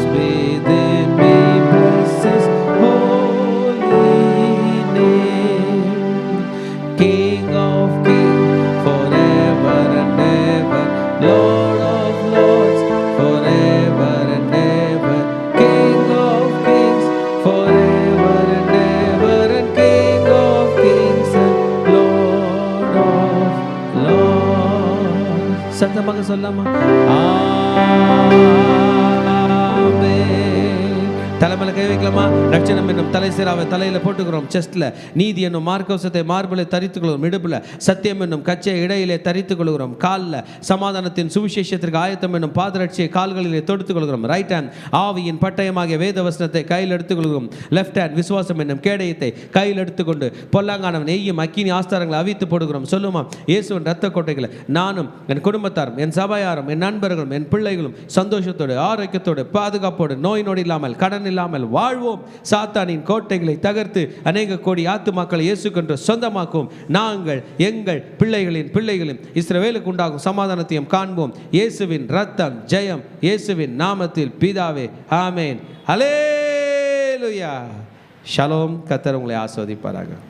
சொல்லாமா? தலைமையில கை வைக்கலாமா? ரட்சணம் என்னும் தலை சிராவை தலையில போட்டுக்கிறோம். செஸ்ட்ல நீதி என்னும் மார்க்கவசத்தை மார்பிளை தரித்துக் கொள்கிறோம். இடுப்புல சத்தியம் என்னும் கச்சை இடையிலே தரித்துக் கொள்கிறோம். காலில் சமாதானத்தின் சுவிசேஷத்திற்கு ஆயத்தம் என்னும் பாதரட்சியை கால்களிலே தொடுத்துக் கொள்கிறோம். ரைட் ஹேண்ட் ஆவியின் பட்டயமாகிய வேத வசனத்தை கையில் எடுத்துக் கொள்கிறோம். லெஃப்ட் ஹேண்ட் விசுவாசம் என்னும் கேடயத்தை கையில் எடுத்துக்கொண்டு பொல்லாங்கானவன் நெய்யும் அக்கினி ஆஸ்தாரங்களை அவித்து போடுகிறோம். சொல்லுமா? இயேசுவின் ரத்த கோட்டைகளை நானும் என் குடும்பத்தாரும் என் சபையாரும் என் நண்பர்களும் என் பிள்ளைகளும் சந்தோஷத்தோடு ஆரோக்கியத்தோடு பாதுகாப்போடு நோய் நொடி இல்லாமல் கடன் இல்லாமல் வாழ்வோம். சாத்தானின் கோட்டைகளை தகர்த்து அநேக கோடி ஆத்துமாக்களை இயேசுக்கென்று சொந்தமாக்குவோம். நாங்கள் எங்கள் பிள்ளைகளின் இஸ்ரவேலுக்கு உண்டாகும் சமாதானத்தையும் காண்போம். இயேசுவின் ரத்தம் ஜெயம். இயேசுவின் நாமத்தில் பிதாவே, ஆமென். ஹல்லேலூயா. ஷலோம். கர்த்தர் உங்களை ஆசீர்வதிப்பாராக.